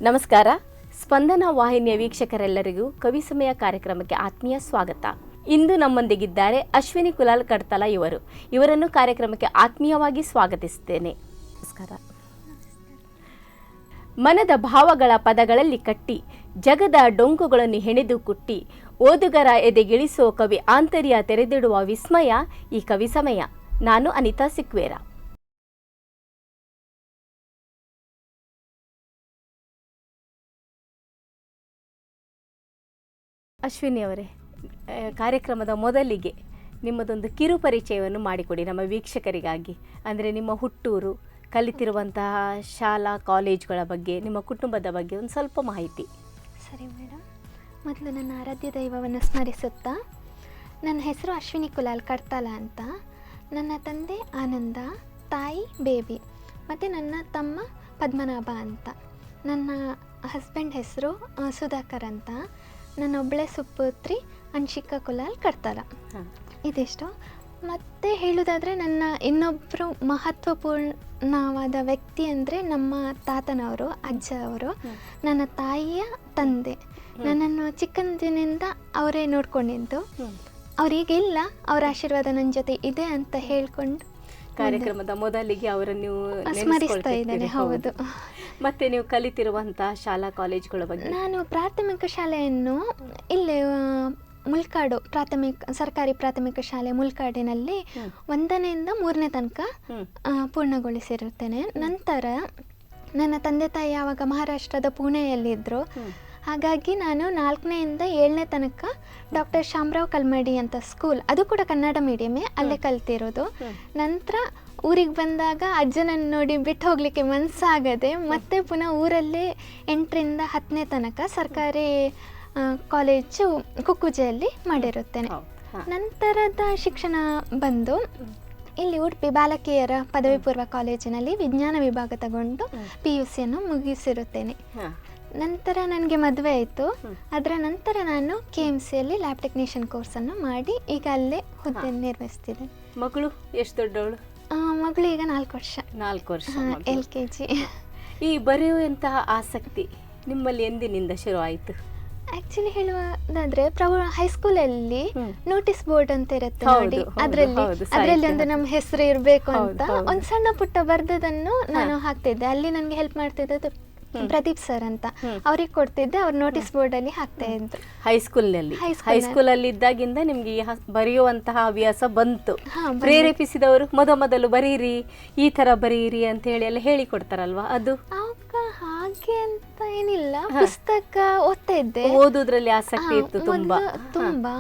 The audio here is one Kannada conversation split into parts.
ನಮಸ್ಕಾರ. ಸ್ಪಂದನ ವಾಹಿನಿಯ ವೀಕ್ಷಕರೆಲ್ಲರಿಗೂ ಕವಿ ಸಮಯ ಕಾರ್ಯಕ್ರಮಕ್ಕೆ ಆತ್ಮೀಯ ಸ್ವಾಗತ. ಇಂದು ನಮ್ಮೊಂದಿಗಿದ್ದಾರೆ ಅಶ್ವಿನಿ ಕುಲಾಲ್ ಕಡ್ತಲ ಇವರನ್ನು ಕಾರ್ಯಕ್ರಮಕ್ಕೆ ಆತ್ಮೀಯವಾಗಿ ಸ್ವಾಗತಿಸುತ್ತೇನೆ. ನಮಸ್ಕಾರ. ಮನದ ಭಾವಗಳ ಪದಗಳಲ್ಲಿ ಕಟ್ಟಿ ಜಗದ ಡೊಂಕುಗಳನ್ನು ಹೆಣೆದು ಕುಟ್ಟಿ ಓದುಗರ ಎದೆಗಿಳಿಸೋ ಕವಿ ಆಂತರ್ಯ ತೆರೆದಿಡುವ ವಿಸ್ಮಯ ಈ ಕವಿ ಸಮಯ. ನಾನು ಅನಿತಾ ಸಿಕ್ವೇರ. ಅಶ್ವಿನಿ ಅವರೇ, ಕಾರ್ಯಕ್ರಮದ ಮೊದಲಿಗೆ ನಿಮ್ಮದೊಂದು ಕಿರು ಪರಿಚಯವನ್ನು ಮಾಡಿಕೊಡಿ ನಮ್ಮ ವೀಕ್ಷಕರಿಗಾಗಿ. ಅಂದರೆ ನಿಮ್ಮ ಹುಟ್ಟೂರು, ಕಲಿತಿರುವಂತಹ ಶಾಲಾ ಕಾಲೇಜುಗಳ ಬಗ್ಗೆ, ನಿಮ್ಮ ಕುಟುಂಬದ ಬಗ್ಗೆ ಒಂದು ಸ್ವಲ್ಪ ಮಾಹಿತಿ. ಸರಿ ಮೇಡಮ್. ಮೊದಲು ನನ್ನ ಆರಾಧ್ಯ ದೈವವನ್ನು ಸ್ಮರಿಸುತ್ತಾ, ನನ್ನ ಹೆಸರು ಅಶ್ವಿನಿ ಕುಲಾಲ್ ಕಡ್ತಲ ಅಂತ. ನನ್ನ ತಂದೆ ಆನಂದ, ತಾಯಿ ಬೇಬಿ, ಮತ್ತು ನನ್ನ ತಮ್ಮ ಪದ್ಮನಾಭ ಅಂತ. ನನ್ನ ಹಸ್ಬೆಂಡ್ ಹೆಸರು ಸುಧಾಕರ್ ಅಂತ. ನನ್ನ ಒಬ್ಬಳೆ ಸುಪುತ್ರಿ ಅನ್ಶಿಕಾ ಕುಲಾಲ್ ಕಡ್ತಲ. ಇದಿಷ್ಟು. ಮತ್ತು ಹೇಳೋದಾದರೆ ನನ್ನ ಇನ್ನೊಬ್ಬರು ಮಹತ್ವಪೂರ್ಣವಾದ ವ್ಯಕ್ತಿ ಅಂದರೆ ನಮ್ಮ ತಾತನವರು, ಅಜ್ಜ ಅವರು, ನನ್ನ ತಾಯಿಯ ತಂದೆ. ನನ್ನನ್ನು ಚಿಕ್ಕಂದಿನಿಂದ ಅವರೇ ನೋಡ್ಕೊಂಡಿದ್ದು. ಅವರಿಗಿಲ್ಲ, ಅವರ ಆಶೀರ್ವಾದ ನನ್ನ ಜೊತೆ ಇದೆ ಅಂತ ಹೇಳ್ಕೊಂಡು ಕಾರ್ಯಕ್ರಮದ ಮೊದಲಿಗೆ ಅವರನ್ನು ಸ್ಮರಿಸ್ತಾ ಇದ್ದೇನೆ. ಹೌದು. ಮತ್ತೆ ನೀವು ಕಲಿತಿರುವಂತಹ ಶಾಲಾ ಕಾಲೇಜುಗಳ ಬಗ್ಗೆ? ನಾನು ಪ್ರಾಥಮಿಕ ಶಾಲೆಯನ್ನು ಇಲ್ಲೇ ಮುಲ್ಕಾಡು ಸರ್ಕಾರಿ ಪ್ರಾಥಮಿಕ ಶಾಲೆ ಮುಲ್ಕಾಡಿನಲ್ಲಿ 1ನೇಯಿಂದ 3ನೇ ತನಕ ಪೂರ್ಣಗೊಳಿಸಿರುತ್ತೇನೆ. ನಂತರ ನನ್ನ ತಂದೆ ತಾಯಿ ಯಾವಾಗ ಮಹಾರಾಷ್ಟ್ರದ ಪುಣೆಯಲ್ಲಿದ್ದರು, ಹಾಗಾಗಿ ನಾನು 4ನೇಯಿಂದ 7ನೇ ತನಕ ಡಾಕ್ಟರ್ ಶಾಮರಾವ್ ಕಲ್ಮಡಿ ಅಂತ ಸ್ಕೂಲ್, ಅದು ಕೂಡ ಕನ್ನಡ ಮೀಡಿಯಮೇ, ಅಲ್ಲೇ ಕಲ್ತಿರೋದು. ನಂತರ ಊರಿಗೆ ಬಂದಾಗ ಅಜ್ಜನನ್ನು ನೋಡಿ ಬಿಟ್ಟು ಹೋಗಲಿಕ್ಕೆ ಮನಸ್ಸಾಗದೆ ಮತ್ತೆ ಪುನಃ ಊರಲ್ಲೇ 8ರಿಂದ 10ನೇ ತನಕ ಸರ್ಕಾರಿ ಕಾಲೇಜು ಕುಕ್ಕುಜೆಯಲ್ಲಿ ಮಾಡಿರುತ್ತೇನೆ. ನಂತರದ ಶಿಕ್ಷಣ ಬಂದು ಇಲ್ಲಿ ಉಡುಪಿ ಬಾಲಕಿಯರ ಪದವಿ ಪೂರ್ವ ಕಾಲೇಜಿನಲ್ಲಿ ವಿಜ್ಞಾನ ವಿಭಾಗ ತಗೊಂಡು PUCಯನ್ನು ಮುಗಿಸಿರುತ್ತೇನೆ. ನಂತರ ನನಗೆ ಮದುವೆ ಆಯಿತು. ಅದರ ನಂತರ ನಾನು KMCಯಲ್ಲಿ ಲ್ಯಾಬ್ ಟೆಕ್ನಿಷಿಯನ್ ಕೋರ್ಸನ್ನು ಮಾಡಿ ಈಗ ಅಲ್ಲೇ ಹುದ್ದೆ ನಿರ್ವಹಿಸ್ತಿದ್ದೆ. ಮಗಳು ಎಷ್ಟು ದೊಡ್ಡವಳು? ಮಗಳು ಈಗ 4 ವರ್ಷ. 4 ವರ್ಷ. LKG. ಈ ಬರೆಯುವಂತಹ ಆಸಕ್ತಿ ನಿಮ್ಮಲ್ಲಿ ಎಂದಿನಿಂದ ಶುರು ಆಯಿತು? ಆಕ್ಚುಲಿ ಹೇಳುವುದಾದ್ರೆ ಹೈಸ್ಕೂಲಲ್ಲಿ ನೋಟಿಸ್ ಬೋರ್ಡ್ ಅಂತ ಇರುತ್ತೆ ನೋಡಿ, ಅದರಲ್ಲಿ ಒಂದು ನಮ್ಮ ಹೆಸರು ಇರಬೇಕು ಅಂತ ಒಂದು ಸಣ್ಣ ಪುಟ್ಟ ಬರ್ದದನ್ನು ನಾನು ಹಾಕ್ತಿದ್ದೆ. ಅಲ್ಲಿ ನನಗೆ ಹೆಲ್ಪ್ ಮಾಡ್ತಿದ್ದದ್ದು ಪ್ರದೀಪ್ ಸರ್ ಅಂತ, ಅವ್ರಿಗೆ ಕೊಡ್ತಿದ್ದೆ. ಅವ್ರು ನೋಟಿಸ್ ಬೋರ್ಡ್ ಅಲ್ಲಿ ಹಾಕ್ತಾ ಇದ್ರು ಹೈಸ್ಕೂಲಲ್ಲಿ ಇದ್ದಾಗಿಂದ ನಿಮ್ಗೆ ಬರೆಯುವಂತಹ ಹವ್ಯಾಸ ಬಂತು. ಪ್ರೇರೇಪಿಸಿದವರು ಮೊದಲು ಬರೀರಿ, ಈ ತರ ಬರೀರಿ ಅಂತ ಹೇಳಿ ಎಲ್ಲ ಹೇಳಿ ಕೊಡ್ತಾರಲ್ವಾ, ಅದು? ಹಾಗೆ ಅಂತ ಏನಿಲ್ಲ, ಪುಸ್ತಕ ಓದ್ತಾ ಇದ್ದೆ. ಓದುದ್ರಲ್ಲಿ ಆಸಕ್ತಿ ಇತ್ತು ತುಂಬಾ.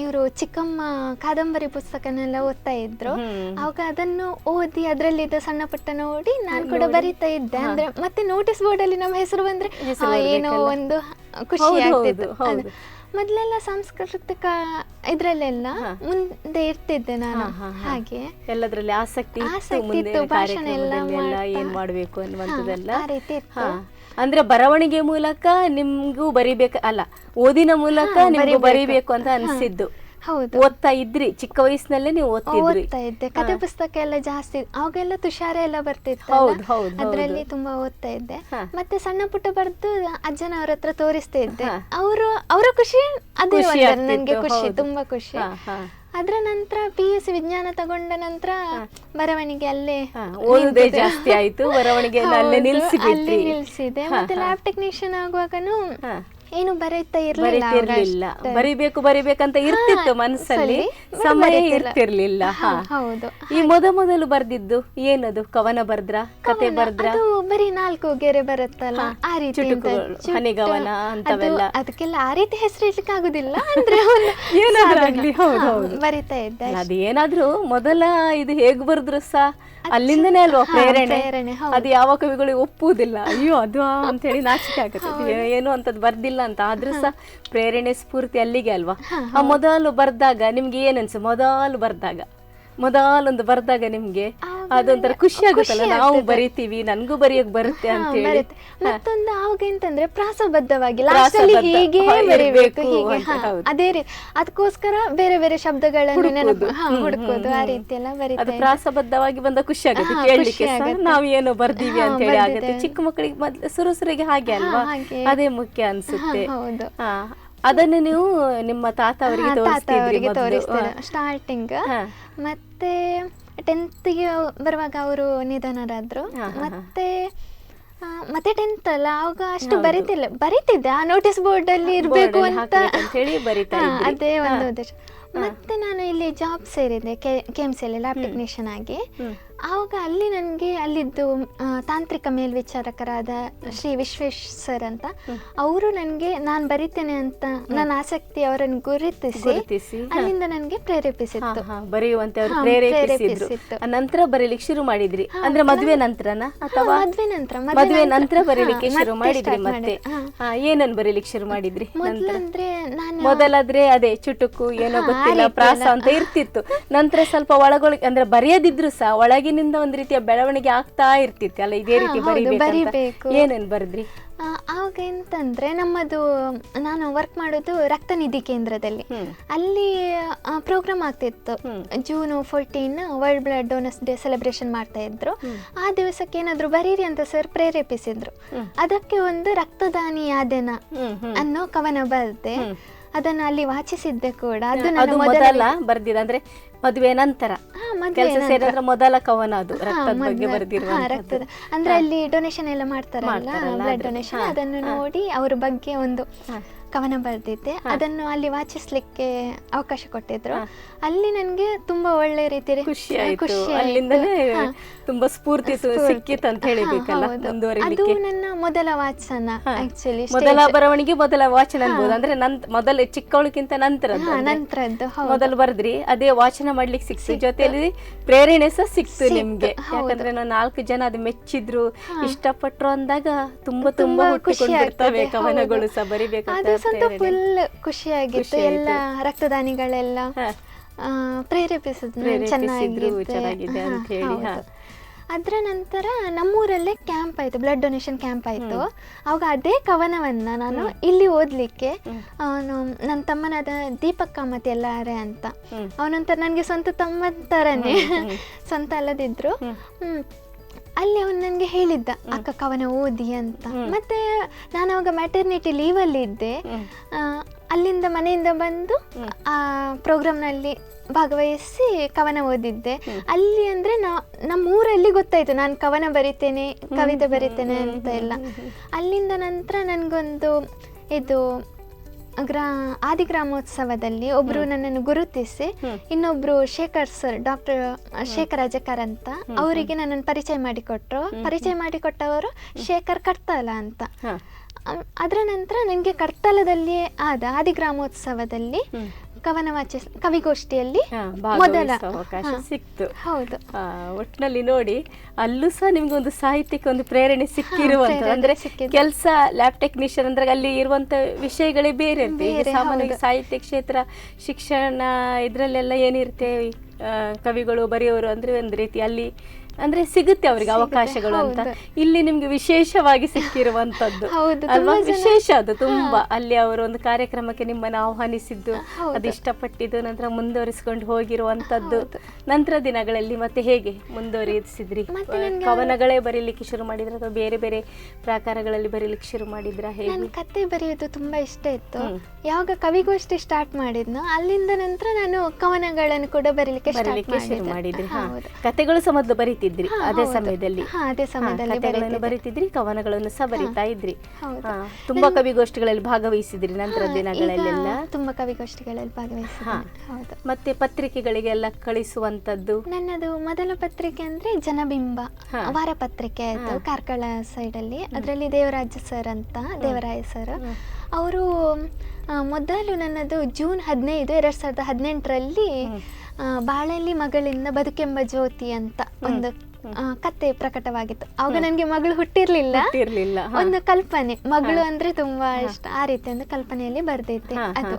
ಇವರು ಚಿಕ್ಕಮ್ಮ ಕಾದಂಬರಿ ಪುಸ್ತಕನೆಲ್ಲ ಓದ್ತಾ ಇದ್ರು. ಅವಾಗ ಅದನ್ನು ಓದಿ ಅದರಲ್ಲಿದ್ದ ಸಣ್ಣ ಪುಟ್ಟ ನೋಡಿ ನಾನು ಕೂಡ ಬರೀತಾ ಇದ್ದೆ. ಅಂದ್ರೆ ಮತ್ತೆ ನೋಟಿಸ್ ಬೋರ್ಡ್ ಅಲ್ಲಿ ನಮ್ಮ ಹೆಸರು ಬಂದ್ರೆ ಏನೋ ಒಂದು ಖುಷಿ ಆಗ್ತಿತ್ತು. ಮೊದಲೆಲ್ಲ ಸಾಂಸ್ಕೃತಿಕ ಇದ್ರಲ್ಲೆಲ್ಲ ಮುಂದೆ ಇರ್ತಿದ್ದೆ ನಾನು. ಹಾಗೆ ಎಲ್ಲದ್ರಲ್ಲಿ ಆಸಕ್ತಿ ಇತ್ತು, ಭಾಷಣ ಎಲ್ಲ ಏನ್ ಮಾಡ್ಬೇಕು ಅನ್ನುವಂಥದ್ದೆಲ್ಲ ಆ ರೀತಿ ಇತ್ತು. ಅಂದ್ರೆ ಬರವಣಿಗೆ ಮೂಲಕ ನಿಮ್ಗೂ ಬರಿಬೇಕು, ಅಲ್ಲ ಓದಿನ ಮೂಲಕ ನಿಮ್ಗೂ ಬರಿಬೇಕು ಅಂತ ಅನಿಸಿದ್ದು? ಹೌದು. ಓದ್ತಾ ಇದ್ರಿ ಚಿಕ್ಕ ವಯಸ್ಸಿನಲ್ಲೇ ನೀವು? ಓದ್ತಾ ಇದ್ದೆ. ಕಥೆ ಪುಸ್ತಕ ಎಲ್ಲ ಜಾಸ್ತಿ, ಅವಾಗೆಲ್ಲ ತುಷಾರ ಎಲ್ಲ ಬರ್ತಿತ್ತು, ಅದ್ರಲ್ಲಿ ತುಂಬಾ ಓದ್ತಾ ಇದ್ದೆ. ಮತ್ತೆ ಸಣ್ಣ ಪುಟ್ಟ ಬರ್ದು ಅಜ್ಜನವ್ರ ಹತ್ರ ತೋರಿಸ್ತಾ ಇದ್ದೆ. ಅವರ ಖುಷಿ ಅದೇ ನನ್ಗೆ ಖುಷಿ, ತುಂಬಾ ಖುಷಿ. ಅದರ ನಂತರ PUC ವಿಜ್ಞಾನ ತಗೊಂಡ ನಂತರ ಬರವಣಿಗೆ ಅಲ್ಲೇ ಓದುದೇ ಜಾಸ್ತಿ ಆಯ್ತು, ಬರವಣಿಗೆ ಅಲ್ಲೇ ನಿಲ್ಸಿದೆ. ಮತ್ತೆ ಲ್ಯಾಬ್ ಟೆಕ್ನಿಷಿಯನ್ ಆಗುವಾಗನು ಏನು ಬರೀತಾ ಇರ್ಲಿಲ್ಲ. ಬರಿಬೇಕಂತ ಇರ್ತಿತ್ತು ಮನಸ್ಸಲ್ಲಿ, ಸಮಯ ಇರ್ತಿರ್ಲಿಲ್ಲ. ಹೌದು. ಈ ಮೊದಲು ಬರ್ದಿದ್ದು ಏನದು? ಕವನ ಬರ್ದ್ರ, ಕತೆ ಬರ್ದ್ರ? ಅದು ಬರೀ 4 ಗೆರೆ ಬರುತ್ತಲ್ಲ, ಆ ರೀತಿ ಹನಿಗವನ ಅಂತವೆಲ್ಲ. ಅದಕ್ಕೆಲ್ಲ ಆ ರೀತಿ ಹೆಸರು ಇಡ್ಲಿಕ್ಕೆ ಆಗುದಿಲ್ಲ, ಅಂದ್ರೆ ಬರಿತಾ ಇದ್ದೆ. ಅದೇನಾದ್ರೂ ಮೊದಲ ಇದು ಹೇಗ್ ಬರ್ದ್ರು ಸಹ ಅಲ್ಲಿಂದನೇ ಅಲ್ವಾ ಪ್ರೇರಣೆ. ಅದು ಯಾವ ಕವಿಗಳಿಗೆ ಒಪ್ಪುವುದಿಲ್ಲ, ಅಯ್ಯೋ ಅದು ಅಂತ ಹೇಳಿ ನಾಚಿಕೆ ಆಗುತ್ತೆ, ಏನು ಅಂತದ್ ಬರ್ದಿಲ್ಲ ಅಂತ. ಆದ್ರೂ ಸಹ ಪ್ರೇರಣೆ ಸ್ಫೂರ್ತಿ ಅಲ್ಲಿಗೆ ಅಲ್ವಾ. ಆ ಮೊದಲು ಬರ್ದಾಗ ನಿಮ್ಗೆ ಏನನ್ಸು? ಮೊದಲೊಂದು ಬರ್ದಾಗ ನಿಮ್ಗೆ ಅದೊಂಥರ ಖುಷಿ ಆಗುತ್ತಲ್ಲ, ನಾವು ಬರಿತೀವಿ, ನನ್ಗೂ ಬರೆಯಕ್ ಬರುತ್ತೆ ಅಂತ ಹೇಳಿ. ಬರುತ್ತೆ. ಮತ್ತೊಂದು ಅವಾಗ ಎಂತಂದ್ರೆ ಪ್ರಾಸಬದ್ಧವಾಗಿ ಲಾಸ್ಟ್ ಅಲ್ಲಿ ಹೀಗೆ ಬರಿಬೇಕು, ಹೀಗೆ ಅದೇ ರೀತಿ ಅದಕ್ಕೋಸ್ಕರ ಬೇರೆ ಬೇರೆ ಶಬ್ದಗಳನ್ನು ಹುಡುಕೋದು, ಆ ರೀತಿ ಎಲ್ಲ ಅದು ಬರೀತಾರೆ. ಪ್ರಾಸಬದ್ಧವಾಗಿ ಬಂದ ಖುಷಿ ಆಗುತ್ತೆ ಕೇಳಲಿಕ್ಕೆ. ನಾವು ಏನೋ ಬರ್ದೀವಿ ಅಂತ ಹೇಳಿ ಆಗುತ್ತೆ. ಚಿಕ್ಕ ಮಕ್ಕಳಿಗೆ ಮೊದ್ಲು ಸುರುಸುರಿಗೆ ಹಾಗೆ ಅಲ್ವಾ, ಅದೇ ಮುಖ್ಯ ಅನ್ಸುತ್ತೆ. ಹೌದು. ಅದನ್ನು ನೀವು ನಿಮ್ಮ ತಾತ ಅವರಿಗೆ ತೋರಿಸ್ತೇನೆ ಸ್ಟಾರ್ಟಿಂಗ್. ಮತ್ತೆ 10th ಬರುವಾಗ ಅವರು ನಿಧನರಾದ್ರು. ಮತ್ತೆ 10th ಅಲ್ಲ, ಆವಾಗ ಅಷ್ಟು ಬರೀತಿದ್ದೆ, ಆ ನೋಟಿಸ್ ಬೋರ್ಡ್ ಅಲ್ಲಿ ಇರ್ಬೇಕು ಅಂತ ಹೇಳಿ ಬರೀತಾ ಅದೇ ಒಂದು ಉದ್ದೇಶ. ಮತ್ತೆ ನಾನು ಇಲ್ಲಿ ಜಾಬ್ ಸೇರಿದ್ದೆ KMC ಅಲ್ಲಿ ಲ್ಯಾಬ್ ಟೆಕ್ನಿಷಿಯನ್ ಆಗಿ. ಆವಾಗ ಅಲ್ಲಿ ನನಗೆ ಅಲ್ಲಿದ್ದು ತಾಂತ್ರಿಕ ಮೇಲ್ವಿಚಾರಕರಾದ ಶ್ರೀ ವಿಶ್ವೇಶ್ ಸರ್ ಅಂತ, ಅವರು ನನಗೆ ನಾನು ಬರಿತೇನೆ ಅಂತ ನನ್ನ ಆಸಕ್ತಿ ಅವರನ್ನು ಗುರುತಿಸಿ ಅಲ್ಲಿಂದ ನನಗೆ ಪ್ರೇರೇಪಿಸಿತ್ತು, ಬರೆಯುವಂತೆ ಅವರು ಪ್ರೇರೇಪಿಸಿದ್ರು. ನಂತರ ಬರೀಲಿಕ್ಕೆ ಶುರು ಮಾಡಿದ್ರಿ ಅಂದ್ರೆ ಮದುವೆ ನಂತರನಾ ಅಥವಾ ಮದುವೆ ನಂತರ ಬರೀಲಿಕ್ಕೆ ಶುರು ಮಾಡಿದ್ರಿ? ಮತ್ತೆ ಏನನ್ನು ಬರೀಲಿಕ್ಕೆ ಶುರು ಮಾಡಿದ್ರಿ? ಮೊದಲಾದ್ರೆ ಅದೇ ಚುಟುಕು ಏನೋ ಗೊತ್ತಿಲ್ಲ ಪ್ರಾಸ ಅಂತ ಇರ್ತಿತ್ತು. ನಂತರ ಸ್ವಲ್ಪ ಒಳಗೊಳಗೆ ಅಂದ್ರೆ ಬರೆಯದಿದ್ರು ಸಹ ಒಳಗಿನಿಂದ ಒಂದ್ ರೀತಿಯ ಬೆಳವಣಿಗೆ ಆಗ್ತಾ ಇರ್ತಿತ್ತು ಅಲ್ಲ, ಇದೇ ರೀತಿ ಬರೀಬೇಕು. ಏನೇನ್ ಬರೆದ್ರಿ? ಆವಾಗ ಎಂತಂದ್ರೆ ನಮ್ಮದು ನಾನು ವರ್ಕ್ ಮಾಡೋದು ರಕ್ತನಿಧಿ ಕೇಂದ್ರದಲ್ಲಿ. ಅಲ್ಲಿ ಪ್ರೋಗ್ರಾಮ್ ಆಗ್ತಿತ್ತು. June 14 world blood donors day celebration ಮಾಡ್ತಾ ಇದ್ರು. ಆ ದಿವಸಕ್ಕೆ ಏನಾದ್ರು ಬರೀರಿ ಅಂತ ಸರ್ ಪ್ರೇರೇಪಿಸಿದ್ರು. ಅದಕ್ಕೆ ಒಂದು ರಕ್ತದಾನಿ ಯಾದೆನ ಅನ್ನೋ ಕವನ ಬರೆದೆ. ಅದನ್ನ ಅಲ್ಲಿ ವಾಚಿಸಿದ್ದೆ ಕೂಡ. ಅದು ಮೊದಲ ಬರ್ದಿದ ಅಂದ್ರೆ ಮದುವೆ ನಂತರ ಕೆಲಸ ಸೇರಿದ್ರೆ ಮೊದಲ ಕವನ ಅದು ರಕ್ತದ ಬಗ್ಗೆ ಬರ್ದಿರುವಂತದ್ದು. ಅಂದ್ರೆ ಅಲ್ಲಿ ಡೊನೇಷನ್ ಎಲ್ಲ ಮಾಡ್ತಾರಲ್ಲ, ಬ್ಲಡ್ ಡೊನೇಷನ್, ಅದನ್ನು ನೋಡಿ ಅವ್ರ ಬಗ್ಗೆ ಒಂದು ಕವನ ಬರೆದಿದ್ದೆ. ಅದನ್ನು ಅಲ್ಲಿ ವಾಚಿಸ್ಲಿಕ್ಕೆ ಅವಕಾಶ ಕೊಟ್ಟಿದ್ರು. ಅಲ್ಲಿ ನನಗೆ ತುಂಬಾ ಒಳ್ಳೆ ರೀತಿ ಖುಷಿ ಆಯ್ತು. ಅಲ್ಲಿಂದಲೇ ತುಂಬಾ ಸ್ಫೂರ್ತಿ ಸಿಕ್ಕಿತ್ತು ಅಂತ ಹೇಳಿಬೇಕಲ್ಲ. ಅದು ನನ್ನ ಮೊದಲ ವಾಚನ, ಆಕ್ಚುಲಿ ಮೊದಲ ಬರವಣಿಗೆ ಮೊದಲ ವಾಚನ ಅನ್ಬೋದು. ಅಂದ್ರೆ ಮೊದಲ ಚಿಕ್ಕವಳಿಗಿಂತ ನಂತರದ್ದು ಮೊದಲು ಬರೆದ್ರಿ, ಅದೇ ವಾಚನ ಮಾಡ್ಲಿಕ್ಕೆ ಸಿಕ್ತು. ಜೊತೆಯಲ್ಲಿ ಪ್ರೇರಣೆ ಸಹ ಸಿಕ್ತು ನಿಮ್ಗೆ. ಯಾಕಂದ್ರೆ ನಾವು 4 ಜನ ಅದು ಮೆಚ್ಚಿದ್ರು, ಇಷ್ಟಪಟ್ರು ಅಂದಾಗ ತುಂಬಾ ತುಂಬಾ ಹುಟ್ಟಿಕೊಂಡಿರ್ತವೆ ಕವನಗಳು ಸಹ ಬರಿಬೇಕಂತ. ಫುಲ್ ಖುಷಿಯಾಗಿತ್ತು. ಎಲ್ಲ ರಕ್ತದಾನಿಗಳೆಲ್ಲ ಪ್ರೇರೇಪಿಸಿದ್ರು ಚೆನ್ನಾಗಿದೆ ಅಂತ ಹೇಳಿ. ಅದರ ನಂತರ ನಮ್ಮೂರಲ್ಲೇ ಕ್ಯಾಂಪ್ ಆಯ್ತು, ಬ್ಲಡ್ ಡೊನೇಷನ್ ಕ್ಯಾಂಪ್ ಆಯ್ತು. ಅವಾಗ ಅದೇ ಕವನವನ್ನ ನಾನು ಇಲ್ಲಿ ಓದ್ಲಿಕ್ಕೆ ಅವನು ನನ್ನ ತಮ್ಮನಾದ ದೀಪಕ್ ಕಾಮತ್ ಎಲ್ಲಾರೆ ಅಂತ, ಅವನಂತರ ನನಗೆ ಸ್ವಂತ ತಮ್ಮ ತರನೇ, ಸ್ವಂತ ಅಲ್ಲದಿದ್ರು. ಅಲ್ಲಿ ಅವನು ನನಗೆ ಹೇಳಿದ್ದ, ಅಕ್ಕ ಕವನ ಓದಿ ಅಂತ. ಮತ್ತೆ ನಾನು ಅವಾಗ ಮ್ಯಾಟರ್ನಿಟಿ ಲೀವಲ್ಲಿ ಇದ್ದೆ. ಅಲ್ಲಿಂದ ಮನೆಯಿಂದ ಬಂದು ಆ ಪ್ರೋಗ್ರಾಮ್ನಲ್ಲಿ ಭಾಗವಹಿಸಿ ಕವನ ಓದಿದ್ದೆ. ಅಲ್ಲಿ ಅಂದರೆ ನಮ್ಮೂರಲ್ಲಿ ಗೊತ್ತಾಯಿತು ನಾನು ಕವನ ಬರಿತೇನೆ, ಕವಿತೆ ಬರಿತೇನೆ ಅಂತ ಎಲ್ಲ. ಅಲ್ಲಿಂದ ನಂತರ ನನಗೊಂದು ಇದು ಆದಿಗ್ರಾಮೋತ್ಸವದಲ್ಲಿ ಒಬ್ರು ನನ್ನನ್ನು ಗುರುತಿಸಿ, ಇನ್ನೊಬ್ರು ಶೇಖರ್ ಸರ್, ಡಾಕ್ಟರ್ ಶೇಖರ್ ಅಜಕರ್ ಅಂತ, ಅವರಿಗೆ ನನ್ನನ್ನು ಪರಿಚಯ ಮಾಡಿಕೊಟ್ಟವರು ಶೇಖರ್ ಕಡ್ತಾಲ ಅಂತ. ಅದರ ನಂತರ ನನಗೆ ಕಡ್ತಾಲದಲ್ಲಿ ಆದ ಆದಿಗ್ರಾಮೋತ್ಸವದಲ್ಲಿ ಕವಿಗೋಷ್ಠಿಯಲ್ಲಿ ಮೊದಲ ಅವಕಾಶ ಸಿಕ್ತು. ಹೌದು. ಒಟ್ಟಿನಲ್ಲಿ ನೋಡಿ, ಅಲ್ಲೂ ಸಹ ನಿಮ್ಗೆ ಒಂದು ಸಾಹಿತ್ಯಕ್ಕೆ ಒಂದು ಪ್ರೇರಣೆ ಸಿಕ್ಕಿರುವಂತ. ಅಂದ್ರೆ ಕೆಲಸ ಲ್ಯಾಬ್ ಟೆಕ್ನಿಷಿಯನ್ ಅಂದ್ರೆ ಅಲ್ಲಿ ಇರುವಂತ ವಿಷಯಗಳೇ ಬೇರೆ ಇರುತ್ತೆ. ಸಾಮಾನ್ಯ ಸಾಹಿತ್ಯ ಕ್ಷೇತ್ರ, ಶಿಕ್ಷಣ ಇದ್ರಲ್ಲೆಲ್ಲ ಏನಿರುತ್ತೆ, ಕವಿಗಳು ಬರೆಯೋರು ಅಂದ್ರೆ ಒಂದು ರೀತಿ ಅಲ್ಲಿ ಅಂದ್ರೆ ಸಿಗುತ್ತೆ ಅವರಿಗೆ ಅವಕಾಶಗಳು ಅಂತ. ಇಲ್ಲಿ ನಿಮ್ಗೆ ವಿಶೇಷವಾಗಿ ಸಿಕ್ಕಿರುವಂತದ್ದು ಅಲ್ವಾ? ವಿಶೇಷ ಅದು ತುಂಬಾ. ಅಲ್ಲಿ ಅವರು ಒಂದು ಕಾರ್ಯಕ್ರಮಕ್ಕೆ ನಿಮ್ಮನ್ನು ಆಹ್ವಾನಿಸಿದ್ದು, ಅದು ಇಷ್ಟಪಟ್ಟಿದ್ದು, ನಂತರ ಮುಂದುವರಿಸಿಕೊಂಡು ಹೋಗಿರುವಂತದ್ದು. ನಂತರ ದಿನಗಳಲ್ಲಿ ಮತ್ತೆ ಹೇಗೆ ಮುಂದುವರಿಸಿದ್ರಿ? ಕವನಗಳೇ ಬರೀಲಿಕ್ಕೆ ಶುರು ಮಾಡಿದ್ರ ಅಥವಾ ಬೇರೆ ಬೇರೆ ಪ್ರಕಾರಗಳಲ್ಲಿ ಬರೀಲಿಕ್ಕೆ ಶುರು ಮಾಡಿದ್ರ? ಹೇಗೆ? ಕತೆ ಬರೆಯೋದು ತುಂಬಾ ಇಷ್ಟ ಇತ್ತು. ಯಾವಾಗ ಕವಿಗೋಷ್ಠಿ ಸ್ಟಾರ್ಟ್ ಮಾಡಿದ್ನೋ ಅಲ್ಲಿಂದ ನಂತರ ನಾನು ಕವನಗಳನ್ನು ಕೂಡ ಬರೀಲಿಕ್ಕೆ ಶುರು ಮಾಡಿದ್ರಿ. ಕತೆಗಳು ಸಹ ಮೊದಲು ಬರೀತಿದ್ರಿ ಅದೇ ಸಮಯದಲ್ಲಿ? ಕತೆಗಳನ್ನು ಬರೀತಿದ್ರಿ, ಕವನಗಳನ್ನು ಸಹ ಬರೀತಾ ಇದ್ರಿ. ತುಂಬಾ ಕವಿಗೋಷ್ಠಿಗಳಲ್ಲಿ ಭಾಗವಹಿಸಿದ್ರಿ ನಂತರ ದಿನಗಳಲ್ಲೆಲ್ಲ? ತುಂಬಾ ಕವಿಗೋಷ್ಠಿಗಳಲ್ಲಿ ಭಾಗವಹಿಸಿದ್ರಿ. ಮತ್ತೆ ಪತ್ರಿಕೆಗಳಿಗೆಲ್ಲ ಕಳಿಸುವಂತದ್ದು? ನನ್ನದು ಮೊದಲ ಪತ್ರಿಕೆ ಅಂದ್ರೆ ಜನಬಿಂಬ ವಾರ ಪತ್ರಿಕೆ ಆಯ್ತು, ಕಾರ್ಕಳ ಸೈಡ್ ಅಲ್ಲಿ. ಅದರಲ್ಲಿ ದೇವರಾಜ ಸರ್ ಅಂತ, ದೇವರಾಯ ಸರ್ ಅವರು ಮೊದಲು ನನ್ನದು June 15, 2018ರಲ್ಲಿ ಬಾಳಲ್ಲಿ ಮಗಳಿಂದ ಬದುಕೆಂಬ ಜ್ಯೋತಿ ಅಂತ ಒಂದು ಕತೆ ಪ್ರಕಟವಾಗಿತ್ತು. ಆವಾಗ ನನಗೆ ಮಗಳು ಹುಟ್ಟಿರ್ಲಿಲ್ಲ, ಒಂದು ಕಲ್ಪನೆ, ಮಗಳು ಅಂದ್ರೆ ತುಂಬಾ ಇಷ್ಟ, ಆ ರೀತಿ ಒಂದು ಕಲ್ಪನೆಯಲ್ಲಿ ಬರ್ದಿದ್ದೆ ಅದು.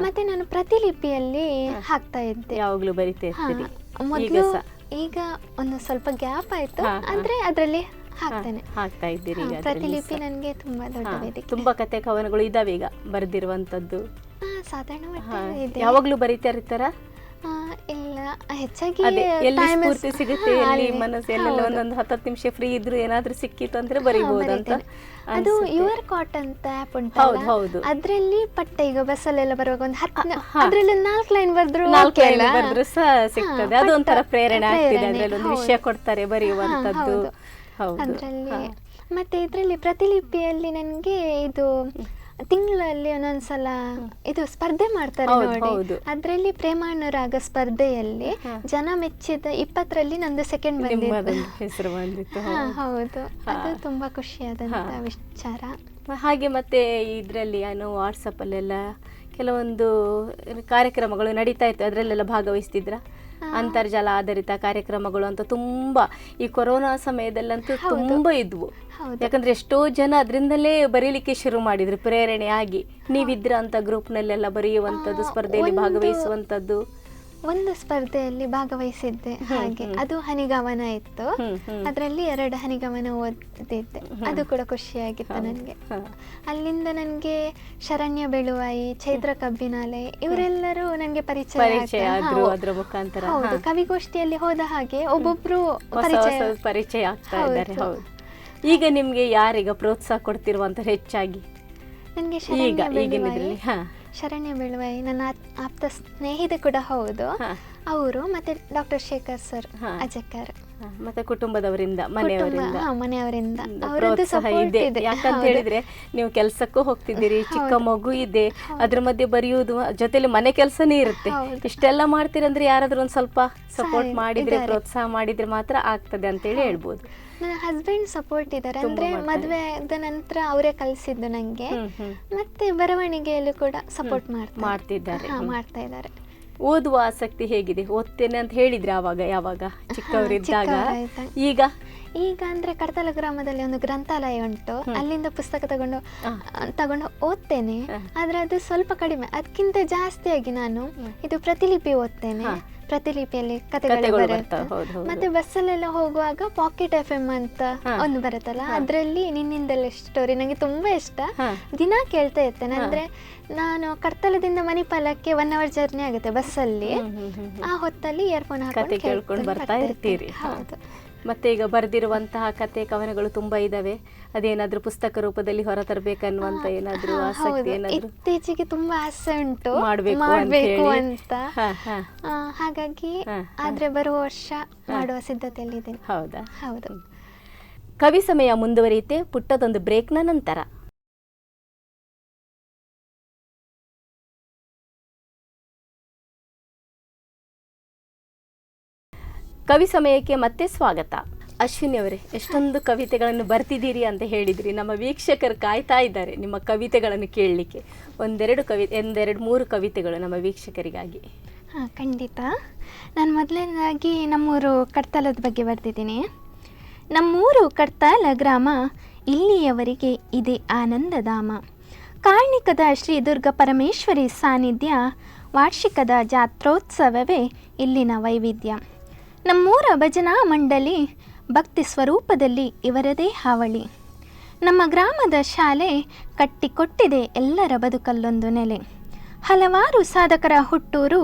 ಮತ್ತೆ ನಾನು ಪ್ರತಿಲಿಪಿಯಲ್ಲಿ ಹಾಕ್ತಾ ಇದ್ದೆ. ಯಾವಾಗ್ಲೂ ಬರಿತಾ ಇರ್ತೀರಿ? ಮೊದಲು ಈಗ ಒಂದು ಸ್ವಲ್ಪ ಗ್ಯಾಪ್ ಆಯ್ತು, ಹಾ, ಹಾ. ಆದ್ರೆ ಅದರಲ್ಲಿ ಹಾಕ್ತೇನೆ. ಹಾಕ್ತಾ ಇದ್ದೀರಿ ಈಗ ಅದ್ರಲ್ಲಿ ಪ್ರತಿಲಿಪಿ ಸಹ. ನನಗೆ ತುಂಬಾ ದೊಡ್ಡ ವೇದಿಕೆ. ತುಂಬಾ ಕತೆ ಕವನಗಳು ಇದಾವೆ ಈಗ ಬರೆದಿರುವಂತದ್ದು. ಸಾಧಾರಣ ಮಟ್ಟಿಗೆ ಇದೆ. ಯಾವಾಗ್ಲೂ ಬರೀತಾ ಇರ್ತಾರ? ಇಲ್ಲ, ಹೆಚ್ಚಾಗಿ ಅದೇ ಎಲ್ಲಿ time is- ಸ್ಫೂರ್ತಿ ಸಿಗುತ್ತೆ, ಹಾ, ಎಲ್ಲಿ ಅಲ್ಲಿ. ಮನಸ್ಸು, ಎಲ್ಲೆಲ್ಲ ಹೌದು. ಒಂದೊಂದು 10 ನಿಮಿಷ ಫ್ರೀ ಇದ್ರು ಏನಾದ್ರೂ ಸಿಕ್ಕಿತ್ತು ಅಂದ್ರೆ ಬರೀಬಹುದು ಅಂತ ಬರೀತೇನೆ. ಅದು ಯುವರ್ ಕಾಟ್ ಅಂತ ಆ್ಯಪ್ ಹೌದು ಉಂಟಲ್ಲ, ಹೌದು. ಅದ್ರಲ್ಲಿ ಪಟ್ಟೆ ಈಗ ಬಸ್ಸಲ್ಲೆಲ್ಲ ಬರುವಾಗ ಒಂದು 10 ಹಾ. ಅದ್ರಲ್ಲಿ 4 ಲೈನ್ ಬರೆದ್ರು 4 ಲೈನ್ ಬರೆದ್ರು ಸಹ ಸಿಗ್ತದೆ. ಹಾ, ಅದೊಂಥರ ಪಟ್ಟ ಪ್ರೇರಣೆ ಆಗ್ತಿದೆ. ಪ್ರೇರಣೆ, ಅದ್ರಲ್ಲಿ ಒಂದು ಹೌದು. ವಿಷಯ ಕೊಡ್ತಾರೆ ಬರೆಯುವಂತದ್ದು. ಹೌದು. ಹೌದು. ಅದ್ರಲ್ಲಿ ಹಾ. ಮತ್ತೆ ಇದರಲ್ಲಿ ಪ್ರತಿಲಿಪಿಯಲ್ಲಿ ನನಗೆ ಇದು ತಿಂಗಳಲ್ಲಿ ಒಂದೊಂದ್ಸಲ ಇದು ಸ್ಪರ್ಧೆ ಮಾಡ್ತಾರೆ ಹೌದು, ನೋಡಿ. ಹೌದು. ಅದರಲ್ಲಿ ಪ್ರೇಮಾನುರಾಗ ಸ್ಪರ್ಧೆಯಲ್ಲಿ ಹಾ. ಜನ ಮೆಚ್ಚಿದ 20ರಲ್ಲಿ ನಂದು ಸೆಕೆಂಡ್ ಬಂದಿತ್ತು. ನಿಮ್ಮದೊಂದು ಹೆಸರು ಬಂದಿತ್ತು. ಹಾ, ಹೌದು. ಹೌದು. ಅದು ತುಂಬಾ ಖುಷಿಯಾದಂತ ಹಾ. ವಿಚಾರ. ಹಾಗೆ ಮತ್ತೆ ಇದರಲ್ಲಿ ವಾಟ್ಸಪ್ ಅಲ್ಲೆಲ್ಲ ಕೆಲವೊಂದು ಕಾರ್ಯಕ್ರಮಗಳು ನಡೀತಾ ಇತ್ತು, ಅದರಲ್ಲೆಲ್ಲ ಭಾಗವಹಿಸ್ತಿದ್ರ? ಅಂತರ್ಜಾಲ ಆಧಾರಿತ ಕಾರ್ಯಕ್ರಮಗಳು ಅಂತ ತುಂಬಾ ಈ ಕೊರೋನಾ ಸಮಯದಲ್ಲಂತೂ ಹೌದು. ತುಂಬಾ ಇದ್ವು. ಹೌದು. ಯಾಕಂದ್ರೆ ಎಷ್ಟೋ ಜನ ಅದರಿಂದಲೇ ಬರೀಲಿಕ್ಕೆ ಶುರು ಮಾಡಿದ್ರು, ಪ್ರೇರಣೆ ಆಗಿ. ನೀವಿದ್ರ ಅಂತ ಗ್ರೂಪ್ನಲ್ಲೆಲ್ಲ ಬರೆಯುವಂಥದ್ದು, ಸ್ಪರ್ಧೆಯಲ್ಲಿ ಭಾಗವಹಿಸುವಂಥದ್ದು. ಒಂದು ಸ್ಪರ್ಧೆಯಲ್ಲಿ ಭಾಗವಹಿಸಿದ್ದೆ. ಹಾಗೆ ಅದು ಹನಿಗವನ ಇತ್ತು. ಅದರಲ್ಲಿ 2 ಹನಿಗವನ ಓದಿದ್ದೆ. ಅದು ಕೂಡ ಖುಷಿಯಾಗಿತ್ತು ನನಗೆ. ಅಲ್ಲಿಂದ ನನಗೆ ಶರಣ್ಯ ಬೆಳುವಾಯಿ, ಚೈತ್ರ ಕಬ್ಬಿನಾಲೆ ಇವರೆಲ್ಲರೂ ನನಗೆ ಪರಿಚಯ ಆದ್ರು ಅದ್ರ ಮುಖಾಂತರ. ಹೌದು. ಕವಿಗೋಷ್ಠಿಯಲ್ಲಿ ಹೋದ ಹಾಗೆ ಒಬ್ಬೊಬ್ರು ಪರಿಚಯ ಆಗ್ತಾ ಇದ್ದಾರೆ. ಹೌದು. ಈಗ ನಿಮ್ಗೆ ಯಾರೀಗ ಪ್ರೋತ್ಸಾಹ ಕೊಡ್ತಿರುವಂತ ಹೆಚ್ಚಾಗಿ? ನನಗೆ ಶರಣ್ಯ ಬೆಳುವಾಯಿ ನನ್ನ ಆಪ್ತ ಸ್ನೇಹಿತೆ ಕೂಡ ಹೌದು. ಅವರು ಮತ್ತೆ ಡಾಕ್ಟರ್ ಶೇಖರ್ ಸರ್, ಅಜಕ್ಕರ್. ಮತ್ತೆ ಕುಟುಂಬದವರಿಂದ, ಮನೆಯವರಿಂದ ಅವರದ್ದು ಇದೆ. ಯಾಕಂತ ಹೇಳಿದ್ರೆ ನೀವು ಕೆಲ್ಸಕ್ಕೂ ಹೋಗ್ತಿದ್ದೀರಿ, ಚಿಕ್ಕ ಮಗು ಇದೆ, ಅದ್ರ ಮಧ್ಯೆ ಬರೆಯುವುದು, ಜೊತೆಲಿ ಮನೆ ಕೆಲಸನೇ ಇರುತ್ತೆ. ಇಷ್ಟೆಲ್ಲ ಮಾಡ್ತೀರಂದ್ರೆ ಯಾರಾದ್ರೂ ಒಂದ್ ಸ್ವಲ್ಪ ಸಪೋರ್ಟ್ ಮಾಡಿದ್ರೆ, ಪ್ರೋತ್ಸಾಹ ಮಾಡಿದ್ರೆ ಮಾತ್ರ ಆಗ್ತದೆ ಅಂತ ಹೇಳಿ ಹೇಳ್ಬೋದು. ನನ್ನ ಹಸ್ಬೆಂಡ್ ಸಪೋರ್ಟ್ ಇದ್ದಾರೆ. ಅಂದ್ರೆ ಮದುವೆ ಆದ ನಂತರ ಅವರೇ ಕಲಿಸಿದ್ದು ನಂಗೆ. ಮತ್ತೆ ಬರವಣಿಗೆಯಲ್ಲೂ ಕೂಡ ಸಪೋರ್ಟ್ ಮಾಡ್ತಿದ್ದಾರೆ. ಮಾಡ್ತಾ ಇದ್ದಾರೆ. ಓದುವ ಆಸಕ್ತಿ ಹೇಗಿದೆ? ಓದ್ತೇನೆ ಅಂತ ಹೇಳಿದ್ರೆ ಯಾವಾಗ ಚಿಕ್ಕವರಿದ್ದಾಗ? ಈಗ ಅಂದ್ರೆ ಕಡತಲ ಗ್ರಾಮದಲ್ಲಿ ಒಂದು ಗ್ರಂಥಾಲಯ ಉಂಟು, ಅಲ್ಲಿಂದ ಪುಸ್ತಕ ತಗೊಂಡು ಓದ್ತೇನೆ. ಆದ್ರೆ ಅದು ಸ್ವಲ್ಪ ಕಡಿಮೆ. ಅದಕ್ಕಿಂತ ಜಾಸ್ತಿಯಾಗಿ ನಾನು ಇದು ಪ್ರತಿಲಿಪಿ ಓದ್ತೇನೆ. ಪ್ರತಿಲಿಪಿಯಲ್ಲಿ ಕಥೆಗಳು ಬರುತ್ತೆ. ಮತ್ತೆ ಬಸ್ಸಲ್ಲೆಲ್ಲ ಹೋಗುವಾಗ ಪಾಕೆಟ್ FM ಅಂತ ಒಂದು ಬರುತ್ತಲ್ಲ, ಅದ್ರಲ್ಲಿ ನಿನ್ನಿಂದಲೇ ಸ್ಟೋರಿ ನಂಗೆ ತುಂಬಾ ಇಷ್ಟ. ದಿನ ಕೇಳ್ತಾ ಇರ್ತೇನೆ. ಅಂದ್ರೆ ನಾನು ಕರ್ತಲದಿಂದ ಮಣಿಪಾಲಕ್ಕೆ 1 hour ಜರ್ನಿ ಆಗುತ್ತೆ ಬಸ್ಸಲ್ಲಿ. ಆ ಹೊತ್ತಲ್ಲಿ ಇಯರ್ಫೋನ್ ಹಾಕೊಂಡು ಕೇಳ್ಕೊಂಡು ಬರ್ತಾ ಇರ್ತೀರಿ. ಹೌದು. ಮತ್ತೆ ಈಗ ಬರೆದಿರುವಂತಹ ಕತೆ ಕವನಗಳು ತುಂಬಾ ಇದಾವೆ. ಅದೇನಾದ್ರೂ ಪುಸ್ತಕ ರೂಪದಲ್ಲಿ ಹೊರ ತರಬೇಕನ್ನುವಂತ ಏನಾದ್ರೂ ಆಸಕ್ತಿ? ಇತ್ತೀಚೆಗೆ ತುಂಬಾ ಆಸೆ ಉಂಟು ಮಾಡಬೇಕು ಅಂತ. ಹಾಗಾಗಿ ಆದ್ರೆ ಬರುವ ವರ್ಷ ಮಾಡುವ ಸಿದ್ಧತೆಯಲ್ಲಿದ್ದೇನೆ. ಹೌದಾ? ಹೌದು. ಕವಿ ಸಮಯ ಮುಂದುವರಿಯುತ್ತೆ ಪುಟ್ಟದೊಂದು ಬ್ರೇಕ್ನ ನಂತರ. ಕವಿ ಸಮಯಕ್ಕೆ ಮತ್ತೆ ಸ್ವಾಗತ. ಅಶ್ವಿನಿ ಅವರೇ, ಎಷ್ಟೊಂದು ಕವಿತೆಗಳನ್ನು ಬರ್ತಿದ್ದೀರಿ ಅಂತ ಹೇಳಿದ್ರಿ. ನಮ್ಮ ವೀಕ್ಷಕರು ಕಾಯ್ತಾ ಇದ್ದಾರೆ ನಿಮ್ಮ ಕವಿತೆಗಳನ್ನು ಕೇಳಲಿಕ್ಕೆ. ಒಂದೆರಡು ಮೂರು ಕವಿತೆಗಳು ನಮ್ಮ ವೀಕ್ಷಕರಿಗಾಗಿ. ಖಂಡಿತ. ನಾನು ಮೊದಲನೇದಾಗಿ ನಮ್ಮೂರು ಕಡ್ತಾಲದ ಬಗ್ಗೆ ಬರ್ತಿದ್ದೀನಿ. ನಮ್ಮೂರು ಕಡ್ತಾಲ ಗ್ರಾಮ, ಇಲ್ಲಿಯವರೆಗೆ ಇದೆ ಆನಂದಧಾಮ. ಕಾರ್ಣಿಕದ ಶ್ರೀ ದುರ್ಗಾ ಪರಮೇಶ್ವರಿ ಸಾನ್ನಿಧ್ಯ, ವಾರ್ಷಿಕದ ಜಾತ್ರೋತ್ಸವವೇ ಇಲ್ಲಿನ ವೈವಿಧ್ಯ. ನಮ್ಮೂರ ಭಜನಾ ಮಂಡಳಿ, ಭಕ್ತಿ ಸ್ವರೂಪದಲ್ಲಿ ಇವರದೇ ಹಾವಳಿ. ನಮ್ಮ ಗ್ರಾಮದ ಶಾಲೆ ಕಟ್ಟಿಕೊಟ್ಟಿದೆ ಎಲ್ಲರ ಬದುಕಲ್ಲೊಂದು ನೆಲೆ. ಹಲವಾರು ಸಾಧಕರ ಹುಟ್ಟೂರು,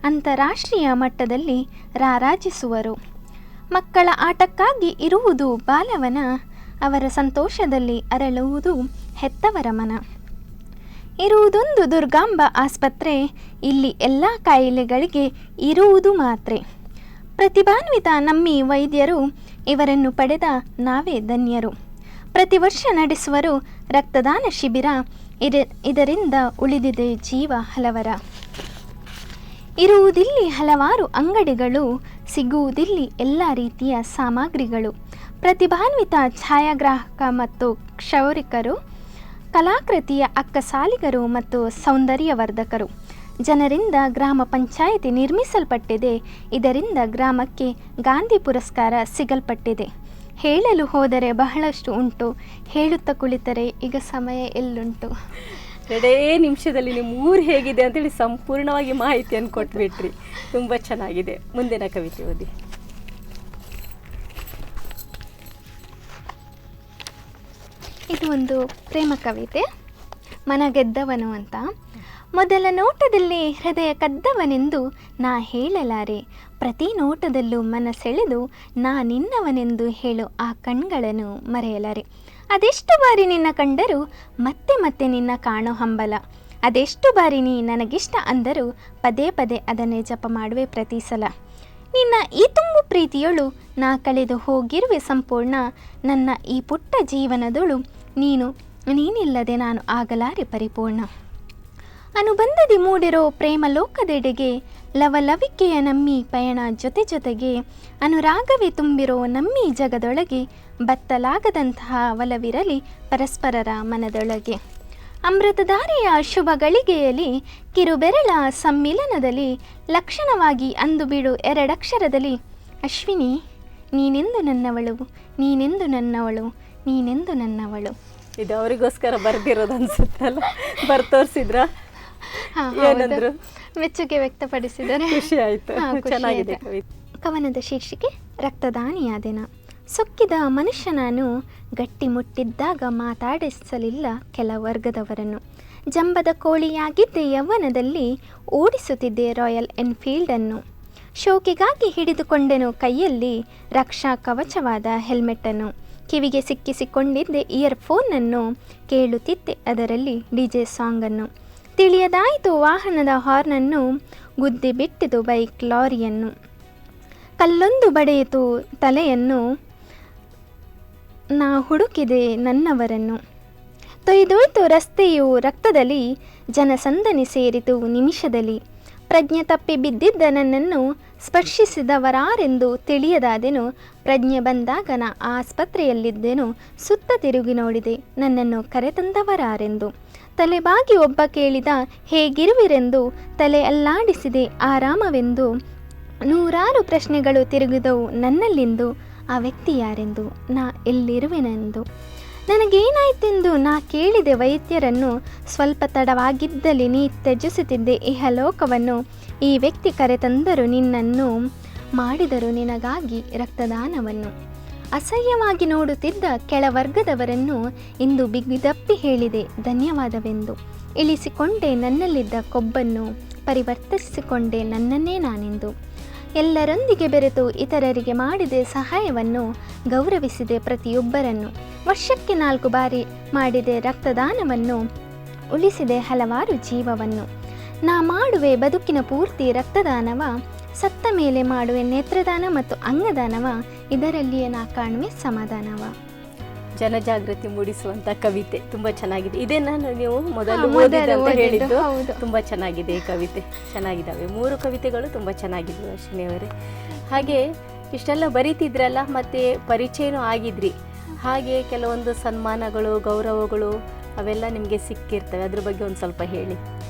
ಅಂತಾರಾಷ್ಟ್ರೀಯ ಮಟ್ಟದಲ್ಲಿ ರಾರಾಜಿಸುವರು. ಮಕ್ಕಳ ಆಟಕ್ಕಾಗಿ ಇರುವುದು ಬಾಲವನ, ಅವರ ಸಂತೋಷದಲ್ಲಿ ಅರಳುವುದು ಹೆತ್ತವರ ಮನ. ಇರುವುದೊಂದು ದುರ್ಗಾಂಬ ಆಸ್ಪತ್ರೆ, ಇಲ್ಲಿ ಎಲ್ಲ ಕಾಯಿಲೆಗಳಿಗೆ ಇರುವುದು ಮಾತ್ರೆ. ಪ್ರತಿಭಾನ್ವಿತ ನಮ್ಮಿ ವೈದ್ಯರು, ಇವರನ್ನು ಪಡೆದ ನಾವೇ ಧನ್ಯರು. ಪ್ರತಿ ವರ್ಷ ನಡೆಸುವರು ರಕ್ತದಾನ ಶಿಬಿರ, ಇದರಿಂದ ಉಳಿದಿದೆ ಜೀವ ಹಲವರ. ಇರುವುದಿಲ್ಲಿ ಹಲವಾರು ಅಂಗಡಿಗಳು, ಸಿಗುವುದಿಲ್ಲಿ ಎಲ್ಲ ರೀತಿಯ ಸಾಮಗ್ರಿಗಳು. ಪ್ರತಿಭಾನ್ವಿತ ಛಾಯಾಗ್ರಾಹಕ ಮತ್ತು ಕ್ಷೌರಿಕರು, ಕಲಾಕೃತಿಯ ಅಕ್ಕಸಾಲಿಗರು ಮತ್ತು ಸೌಂದರ್ಯವರ್ಧಕರು. ಜನರಿಂದ ಗ್ರಾಮ ಪಂಚಾಯಿತಿ ನಿರ್ಮಿಸಲ್ಪಟ್ಟಿದೆ, ಇದರಿಂದ ಗ್ರಾಮಕ್ಕೆ ಗಾಂಧಿ ಪುರಸ್ಕಾರ ಸಿಗಲ್ಪಟ್ಟಿದೆ. ಹೇಳಲು ಹೋದರೆ ಬಹಳಷ್ಟು ಉಂಟು, ಹೇಳುತ್ತಾ ಕುಳಿತರೆ ಈಗ ಸಮಯ ಎಲ್ಲುಂಟು. 2 ನಿಮಿಷದಲ್ಲಿ ನಿಮ್ಮ ಊರು ಹೇಗಿದೆ ಅಂತೇಳಿ ಸಂಪೂರ್ಣವಾಗಿ ಮಾಹಿತಿಯನ್ನು ಕೊಟ್ಬಿಟ್ರಿ. ತುಂಬ ಚೆನ್ನಾಗಿದೆ. ಮುಂದಿನ ಕವಿತೆ ಓದಿ. ಇದು ಒಂದು ಪ್ರೇಮ ಕವಿತೆ, ಮನಗೆದ್ದವನು ಅಂತ. ಮೊದಲ ನೋಟದಲ್ಲಿ ಹೃದಯ ಕದ್ದವನೆಂದು ನಾ ಹೇಳಲಾರೆ, ಪ್ರತಿ ನೋಟದಲ್ಲೂ ಮನಸೆಳೆದು ನಾ ನಿನ್ನವನೆಂದು ಹೇಳು ಆ ಕಣ್ಗಳನ್ನು ಮರೆಯಲಾರೆ. ಅದೆಷ್ಟು ಬಾರಿ ನಿನ್ನ ಕಂಡರೂ ಮತ್ತೆ ಮತ್ತೆ ನಿನ್ನ ಕಾಣೋ ಹಂಬಲ, ಅದೆಷ್ಟು ಬಾರಿ ನೀ ನನಗಿಷ್ಟ ಅಂದರೂ ಪದೇ ಪದೇ ಅದನ್ನೇ ಜಪ ಮಾಡುವೆ ಪ್ರತಿ ಸಲ. ನಿನ್ನ ಈ ತುಂಬು ಪ್ರೀತಿಯೊಳು ನಾ ಕಳೆದು ಹೋಗಿರುವೆ ಸಂಪೂರ್ಣ, ನನ್ನ ಈ ಪುಟ್ಟ ಜೀವನದೊಳು ನೀನಿಲ್ಲದೆ ನಾನು ಆಗಲಾರೆ ಪರಿಪೂರ್ಣ. ಅನುಬಂಧದಿ ಮೂಡಿರೋ ಪ್ರೇಮ ಲೋಕದೆಡೆಗೆ, ಲವಲವಿಕೆಯ ನಮ್ಮಿ ಪಯಣ ಜೊತೆ ಜೊತೆಗೆ, ಅನುರಾಗವೇ ತುಂಬಿರೋ ನಮ್ಮಿ ಜಗದೊಳಗೆ, ಬತ್ತಲಾಗದಂತಹ ಒಲವಿರಲಿ ಪರಸ್ಪರರ ಮನದೊಳಗೆ. ಅಮೃತಧಾರೆಯ ಶುಭ ಗಳಿಗೆಯಲ್ಲಿ ಕಿರುಬೆರಳ ಸಮ್ಮಿಲನದಲ್ಲಿ, ಲಕ್ಷಣವಾಗಿ ಅಂದು ಬಿಡು ಎರಡಕ್ಷರದಲ್ಲಿ, ಅಶ್ವಿನಿ ನೀನೆಂದು ನನ್ನವಳು, ನೀನೆಂದು ನನ್ನವಳು, ನೀನೆಂದು ನನ್ನವಳು. ಇದು ಅವರಿಗೋಸ್ಕರ ಬರ್ದಿರೋದು ಅನ್ಸುತ್ತಲ್ಲ, ಬರ್ತೋರ್ಸಿದ್ರ? ಏನಂದ್ರು? ಮೆಚ್ಚುಗೆ ವ್ಯಕ್ತಪಡಿಸಿದರೆ ಖುಷಿ ಆಯ್ತು. ಚೆನ್ನಾಗಿದೆ ಕವಿತೆ. ಕವನದ ಶೀರ್ಷಿಕೆ ರಕ್ತದಾನಿಯಾದೆನ. ಸೊಕ್ಕಿದ ಮನುಷ್ಯ ನಾನು, ಗಟ್ಟಿ ಮುಟ್ಟಿದ್ದಾಗ ಮಾತಾಡಿಸಲಿಲ್ಲ ಕೆಲ ವರ್ಗದವರನ್ನು. ಜಂಬದ ಕೋಳಿಯಾಗಿದ್ದೆ ಯೌವನದಲ್ಲಿ, ಓಡಿಸುತ್ತಿದ್ದೆ ರಾಯಲ್ ಎನ್ಫೀಲ್ಡನ್ನು. ಶೋಕಿಗಾಗಿ ಹಿಡಿದುಕೊಂಡೆನು ಕೈಯಲ್ಲಿ ರಕ್ಷಾ ಕವಚವಾದ ಹೆಲ್ಮೆಟ್ಟನ್ನು. ಕಿವಿಗೆ ಸಿಕ್ಕಿಸಿಕೊಂಡಿದ್ದೆ ಇಯರ್ಫೋನನ್ನು, ಕೇಳುತ್ತಿದ್ದೆ ಅದರಲ್ಲಿ ಡಿಜೆ ಸಾಂಗನ್ನು. ತಿಳಿಯದಾಯಿತು ವಾಹನದ ಹಾರ್ನನ್ನು, ಗುದ್ದಿ ಬಿಟ್ಟಿತು ಬೈಕ್ ಲಾರಿಯನ್ನು. ಕಲ್ಲೊಂದು ಬಡಿಯಿತು ತಲೆಯನ್ನು, ನಾ ಹುಡುಕಿದೆ ನನ್ನವರನ್ನು. ತೊಯ್ದೋಯ್ತು ರಸ್ತೆಯು ರಕ್ತದಲ್ಲಿ, ಜನಸಂದಣಿ ಸೇರಿತು ನಿಮಿಷದಲ್ಲಿ. ಪ್ರಜ್ಞೆ ತಪ್ಪಿ ಬಿದ್ದಿದ್ದ ನನ್ನನ್ನು ಸ್ಪರ್ಶಿಸಿದವರಾರೆಂದು ತಿಳಿಯದಾದೆನು. ಪ್ರಜ್ಞೆ ಬಂದಾಗ ನಾ ಆಸ್ಪತ್ರೆಯಲ್ಲಿದ್ದೆನು, ಸುತ್ತ ತಿರುಗಿ ನೋಡಿದೆ ನನ್ನನ್ನು ಕರೆತಂದವರಾರೆಂದು. ತಲೆಬಾಗಿ ಒಬ್ಬ ಕೇಳಿದ ಹೇಗಿರುವಿರೆಂದು, ತಲೆ ಅಲ್ಲಾಡಿಸಿದೆ ಆರಾಮವೆಂದು. ನೂರಾರು ಪ್ರಶ್ನೆಗಳು ತಿರುಗಿದವು ನನ್ನಲ್ಲಿಂದು, ಆ ವ್ಯಕ್ತಿ ಯಾರೆಂದು, ನಾ ಎಲ್ಲಿರುವೆನೆಂದು. ನನಗೇನಾಯ್ತೆಂದು ನಾ ಕೇಳಿದೆ ವೈದ್ಯರನ್ನು, ಸ್ವಲ್ಪ ತಡವಾಗಿದ್ದಲ್ಲಿ ನೀ ತ್ಯಜಿಸುತ್ತಿದ್ದೆ ಇಹಲೋಕವನ್ನು. ಈ ವ್ಯಕ್ತಿ ಕರೆತಂದರು ನಿನ್ನನ್ನು, ಮಾಡಿದರು ನಿನಗಾಗಿ ರಕ್ತದಾನವನ್ನು. ಅಸಹ್ಯವಾಗಿ ನೋಡುತ್ತಿದ್ದ ಕೆಳವರ್ಗದವರನ್ನು ಇಂದು ಬಿಗಿದಪ್ಪಿ ಹೇಳಿದೆ ಧನ್ಯವಾದವೆಂದು. ಇಳಿಸಿಕೊಂಡೆ ನನ್ನಲ್ಲಿದ್ದ ಕೊಬ್ಬನ್ನು, ಪರಿವರ್ತಿಸಿಕೊಂಡೆ ನನ್ನನ್ನೇ ನಾನೆಂದು. ಎಲ್ಲರೊಂದಿಗೆ ಬೆರೆತು ಇತರರಿಗೆ ಮಾಡಿದೆ ಸಹಾಯವನ್ನು, ಗೌರವಿಸಿದೆ ಪ್ರತಿಯೊಬ್ಬರನ್ನು. ವರ್ಷಕ್ಕೆ 4 ಬಾರಿ ಮಾಡಿದೆ ರಕ್ತದಾನವನ್ನು, ಉಳಿಸಿದೆ ಹಲವಾರು ಜೀವವನ್ನು. ನಾ ಮಾಡುವೆ ಬದುಕಿನ ಪೂರ್ತಿ ರಕ್ತದಾನವ, ಸತ್ತ ಮೇಲೆ ಮಾಡುವೆ ನೇತ್ರದಾನ ಮತ್ತು ಅಂಗದಾನವ, ಇದರಲ್ಲಿಯೇ ನಾ ಕಾಣುವೆ ಸಮಾಧಾನವ. ಜನಜಾಗೃತಿ ಮೂಡಿಸುವಂತ ಕವಿತೆ ತುಂಬಾ ಚೆನ್ನಾಗಿದೆ. ಇದೇ ನಾನು ನೀವು ಮೊದಲು ಓದಿದಂತ ಹೇಳಿದ್ದು. ತುಂಬಾ ಚೆನ್ನಾಗಿದೆ ಈ ಕವಿತೆ, ಚೆನ್ನಾಗಿದ್ದಾವೆ 3 ಕವಿತೆಗಳು ತುಂಬಾ ಚೆನ್ನಾಗಿದ್ವು ಅಶ್ವಿನಿ ಅವರೇ. ಹಾಗೆ ಇಷ್ಟೆಲ್ಲ ಬರೀತಿದ್ರಲ್ಲ, ಮತ್ತೆ ಪರಿಚಯನೂ ಆಗಿದ್ರಿ. ಹಾಗೆ ಕೆಲವೊಂದು ಸನ್ಮಾನಗಳು ಗೌರವಗಳು ಅವೆಲ್ಲ ನಿಮಗೆ ಸಿಕ್ಕಿರ್ತವೆ, ಅದ್ರ ಬಗ್ಗೆ ಒಂದು ಸ್ವಲ್ಪ ಹೇಳಿ.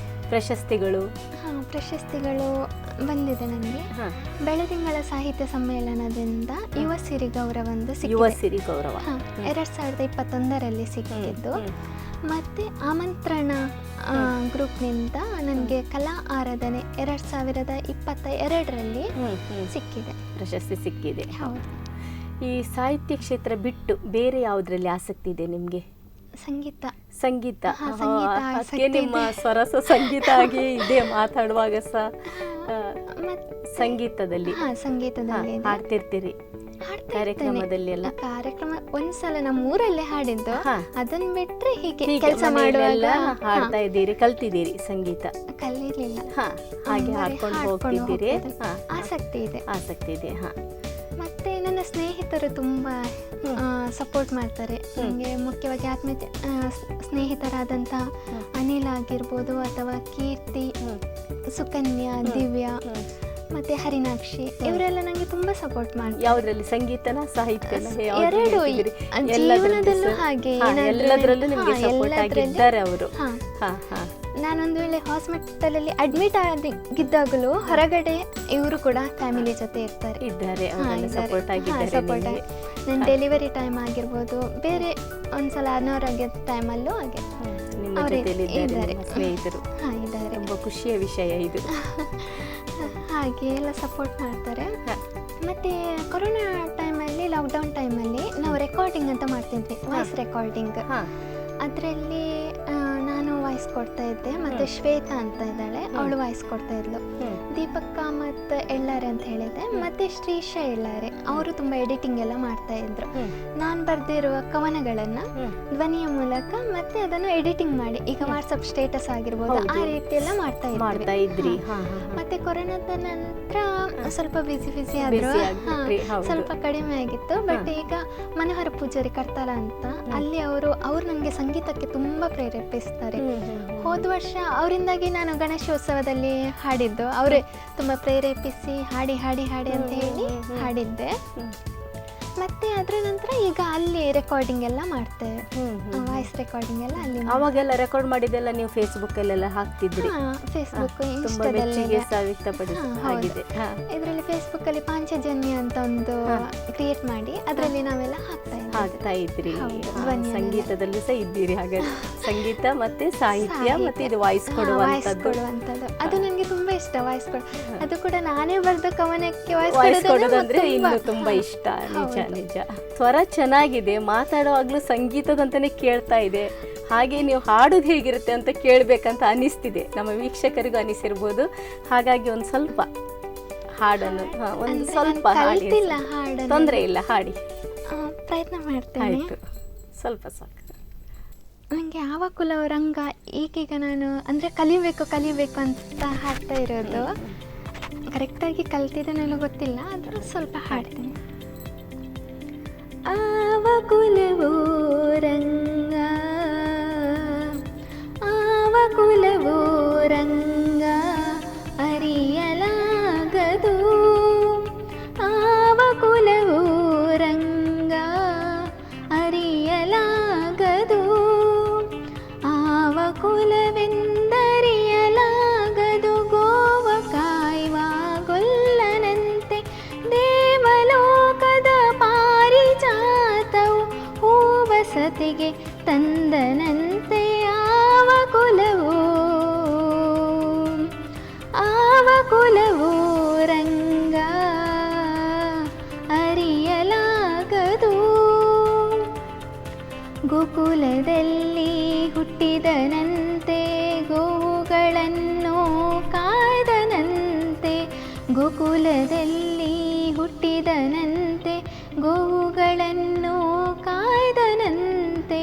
ಪ್ರಶಸ್ತಿಗಳು? ಪ್ರಶಸ್ತಿಗಳು ಬಂದಿದೆ ನನಗೆ. ಬೆಳದಿಂಗಳ ಸಾಹಿತ್ಯ ಸಮ್ಮೇಳನದಿಂದ ಯುವ ಸಿರಿ ಗೌರವ ಒಂದು ಯುವ ಸಿರಿ ಗೌರವ 2021ರಲ್ಲಿ ಸಿಕ್ಕಿದ್ದು. ಮತ್ತು ಆಮಂತ್ರಣ ಗ್ರೂಪ್ನಿಂದ ನನಗೆ ಕಲಾ ಆರಾಧನೆ 2022ರಲ್ಲಿ ಸಿಕ್ಕಿದೆ, ಪ್ರಶಸ್ತಿ ಸಿಕ್ಕಿದೆ. ಹೌದು. ಈ ಸಾಹಿತ್ಯ ಕ್ಷೇತ್ರ ಬಿಟ್ಟು ಬೇರೆ ಯಾವುದರಲ್ಲಿ ಆಸಕ್ತಿ ಇದೆ ನಿಮಗೆ? ಸಂಗೀತ. ಸಂಗೀತ ಅದಕ್ಕೆ ನಿಮ್ಮ ಸ್ವರಸ ಸಂಗೀತ ಆಗಿ ಇದೆ ಮಾತಾಡುವಾಗ ಸಹ ಸಂಗೀತದಲ್ಲಿ ಹಾಡ್ತಿರ್ತೀರಿ ಕಾರ್ಯಕ್ರಮದಲ್ಲಿ ಎಲ್ಲ? ಕಾರ್ಯಕ್ರಮ ಒಂದ್ಸಲ ನಮ್ಮ ಊರಲ್ಲೇ ಹಾಡಿದ್ದು, ಅದನ್ನ ಬಿಟ್ರೆ ಹೀಗೆ ಕೆಲಸ ಮಾಡುವಾಗ ಹಾಡ್ತಾ ಇದ್ದೀರಿ, ಕಲ್ತಿದ್ದೀರಿ ಸಂಗೀತ? ಕಲಿರ್ಲಿಲ್ಲ, ಹಾಗೆ ಹಾಡ್ಕೊಂಡು ಹೋಗ್ತಿದ್ದೀರಿ. ಆಸಕ್ತಿ ಇದೆ. ಮತ್ತೆ ನನ್ನ ಸ್ನೇಹಿತರು ತುಂಬ ಸಪೋರ್ಟ್ ಮಾಡ್ತಾರೆ ನನಗೆ. ಮುಖ್ಯವಾಗಿ ಆತ್ಮೀಯ ಸ್ನೇಹಿತರಾದಂಥ ಅನಿಲ್ ಆಗಿರ್ಬೋದು, ಅಥವಾ ಕೀರ್ತಿ, ಸುಕನ್ಯಾ, ದಿವ್ಯಾ ಮತ್ತೆ ಹರಿನಾಕ್ಷಿ, ಇವರೆಲ್ಲ ನನಗೆ ತುಂಬಾ ಸಪೋರ್ಟ್ ಮಾಡ್ತಾರೆ. ಯಾವುದರಲ್ಲಿ? ಸಂಗೀತನ ಸಾಹಿತ್ಯನ? ಎರಡು ಜೀವನದಲ್ಲೂ ಹಾಗೆ ಎಲ್ಲದರಲ್ಲೂ ನಿಮಗೆ ಸಪೋರ್ಟ್ ಆಗಿದ್ದಾರೆ ಅವರು. ನಾನೊಂದು ವೇಳೆ ಹಾಸ್ಪಿಟಲಲ್ಲಿ ಅಡ್ಮಿಟ್ ಆಗಿದ್ದಾಗಲೂ ಹೊರಗಡೆ ಇವರು ಕೂಡ ಫ್ಯಾಮಿಲಿ ಜೊತೆ ಇದ್ದಾರೆ. ಸಪೋರ್ಟ್ ನನ್ನ ಡೆಲಿವರಿ ಟೈಮ್ ಆಗಿರ್ಬೋದು, ಬೇರೆ ಒಂದ್ಸಲ ಅನಾರೋಗ್ಯದ ಟೈಮಲ್ಲೂ ಹಾಗೆ ಇದ್ದಾರೆ ಸ್ನೇಹಿತರು. ಇದ್ದಾರೆ. ತುಂಬ ಖುಷಿಯ ವಿಷಯ ಇದು. ಹಾಗೆ ಎಲ್ಲ ಸಪೋರ್ಟ್ ಮಾಡ್ತಾರೆ. ಮತ್ತು ಕೊರೋನಾ ಟೈಮಲ್ಲಿ ಲಾಕ್ಡೌನ್ ಟೈಮಲ್ಲಿ ನಾವು ರೆಕಾರ್ಡಿಂಗ್ ಅಂತ ಮಾಡ್ತಿದ್ವಿ, ವಾಯ್ಸ್ ರೆಕಾರ್ಡಿಂಗ್. ಹಾ. ಅದರಲ್ಲಿ ನಾನು ವಾಯ್ಸ್ ಕೊಡ್ತಾ ಇದ್ದೆ, ಮತ್ತು ಶ್ವೇತಾ ಅಂತ ಇದ್ದಾಳೆ, ಅವಳು ವಾಯ್ಸ್ ಕೊಡ್ತಾ ಇದ್ಲು. ದೀಪಕ್ಕ ಮತ್ತು ಎಳ್ಳಾರೆ ಅಂತ ಹೇಳಿದೆ, ಮತ್ತು ಶ್ರೀಶಾ ಎಳ್ಳಾರೆ, ಅವರು ತುಂಬ ಎಡಿಟಿಂಗ್ ಎಲ್ಲ ಮಾಡ್ತಾ ಇದ್ರು. ನಾನು ಬರೆದಿರುವ ಕವನಗಳನ್ನು ಧ್ವನಿಯ ಮೂಲಕ ಮತ್ತೆ ಅದನ್ನು ಎಡಿಟಿಂಗ್ ಮಾಡಿ, ಈಗ ವಾಟ್ಸಪ್ ಸ್ಟೇಟಸ್ ಆಗಿರ್ಬೋದು, ಆ ರೀತಿ ಎಲ್ಲ ಮಾಡ್ತಾ ಇದ್ರಿ. ಮತ್ತೆ ಕೊರೋನಾದ ನಂತರ ಸ್ವಲ್ಪ ಬಿಸಿ ಆದ್ರು, ಸ್ವಲ್ಪ ಕಡಿಮೆ ಆಗಿತ್ತು. ಬಟ್ ಈಗ ಮನೋಹರ ಪೂಜಾರಿ ಕರ್ತಾಲ ಅಂತ, ಅಲ್ಲಿ ಅವರು ನನಗೆ ಸಂಗೀತಕ್ಕೆ ತುಂಬ ಪ್ರೇರೇಪಿಸ್ತಾರೆ. ಹೋದ ವರ್ಷ ಅವರಿಂದಾಗಿ ನಾನು ಗಣೇಶೋತ್ಸವದಲ್ಲಿ ಹಾಡಿದ್ದು, ಅವರೇ ತುಂಬ ಪ್ರೇರೇಪಿಸಿ ಹಾಡಿ ಹಾಡಿ ಹಾಡಿ ಅಂತ ಹೇಳಿ ಹಾಡಿದ್ದೆ. ಮತ್ತೆ ಅದರ ನಂತರ ಈಗ ಅಲ್ಲಿ ರೆಕಾರ್ಡಿಂಗ್ ಎಲ್ಲ ಮಾಡ್ತೇವೆ, ವಾಯ್ಸ್ ರೆಕಾರ್ಡಿಂಗ್ ಎಲ್ಲ ಅಲ್ಲಿ. ಅವಾಗೆಲ್ಲ ರೆಕಾರ್ಡ್ ಮಾಡಿದ್ದೆಲ್ಲ ನೀವು ಫೇಸ್ಬುಕ್ಕಲ್ಲೆಲ್ಲ ಹಾಕ್ತಿದ್ರಿ? ಫೇಸ್ಬುಕ್, ಇನ್ಸ್ಟಾದಲ್ಲಿ ವ್ಯಕ್ತಪಡಿಸಿದೆ. ಇದರಲ್ಲಿ ಫೇಸ್ಬುಕ್ಕಲ್ಲಿ ಪಾಂಚಜನ್ಯ ಅಂತ ಒಂದು ಕ್ರಿಯೇಟ್ ಮಾಡಿ ಅದರಲ್ಲಿ ನಾವೆಲ್ಲ ಹಾಕ್ತಾ ಇದ್ರಿ. ಸಂಗೀತದಲ್ಲೂ ಸಹ ಇದ್ದೀರಿ ಹಾಗಾದ್ರೆ. ಸಂಗೀತ ಮತ್ತೆ ಸಾಹಿತ್ಯ ಮತ್ತೆ ಇದು ವಾಯ್ಸ್ ಕೊಡುವಂಥದ್ದು, ಅದು ನನಗೆ ತುಂಬಾ ಇಷ್ಟ. ವಾಯ್ಸ್ ಅದು ಕೂಡ ನಾನೇ ಬರೆದ ಕವನಕ್ಕೆ ವಾಯ್ಸ್ ಕೊಡೋದಂದ್ರೆ ಇನ್ನು ತುಂಬಾ ಇಷ್ಟ. ನಿಜ ಸ್ವರ ಚೆನ್ನಾಗಿದೆ, ಮಾತಾಡುವಾಗ್ಲೂ ಸಂಗೀತದಂತಾನೆ ಕೇಳ್ತಾ ಇದೆ. ಹಾಗೆ ನೀವು ಹಾಡೋದು ಹೇಗಿರುತ್ತೆ ಅಂತ ಕೇಳಬೇಕಂತ ಅನಿಸ್ತಿದೆ, ನಮ್ಮ ವೀಕ್ಷಕರಿಗೂ ಅನಿಸಿರ್ಬೋದು. ಹಾಗಾಗಿ ಒಂದು ಸ್ವಲ್ಪ ಹಾಡನ್ನು ಒಂದು ಸ್ವಲ್ಪ ಹಾಡಿ, ತೊಂದರೆ ಇಲ್ಲ, ಹಾಡಿ ಪ್ರಯತ್ನ ಮಾಡ್ತೇನೆ. ಆಯ್ತು, ಸ್ವಲ್ಪ ಸಾಕು. ನನಗೆ ಯಾವ ಕುಲವ ರಂಗ ಈಗೀಗ ನಾನು ಅಂದರೆ ಕಲಿಬೇಕು ಅಂತ ಹಾಡ್ತಾ ಇರೋದು. ಕರೆಕ್ಟಾಗಿ ಕಲ್ತಿದ್ದೇನೆಲ್ಲ ಗೊತ್ತಿಲ್ಲ, ಆದರೂ ಸ್ವಲ್ಪ ಹಾಡ್ತೇನೆ. ಆವ ಕುಲವೋ ರಂಗ, ಆವ ಕುಲವೋ ರಂಗ ಅರಿಯಲಾಗದು, ಆವ ಕುಲವೋ ರಂಗ ಅರಿಯಲಾಗದು, ಆವ ಕುಲವೆಂದರಿಯಲಾಗದು. ಗೋವ ಕಾಯುವ ಗೊಲ್ಲನಂತೆ ದೇವಲೋಕದ ಪಾರಿಜಾತವು ಹೂವಸತಿಗೆ ತಂದನಂತೆ, ಆವ ಕುಲವೋ ರಂಗ ಅರಿಯಲಾಗದು. ಗೋಕುಲದಲ್ಲಿ ಹುಟ್ಟಿದನಂತೆ ಗೋವುಗಳನ್ನು ಕಾಯ್ದನಂತೆ, ಗೋಕುಲದಲ್ಲಿ ಹುಟ್ಟಿದನಂತೆ ಗೋವುಗಳನ್ನು ಕಾಯ್ದನಂತೆ,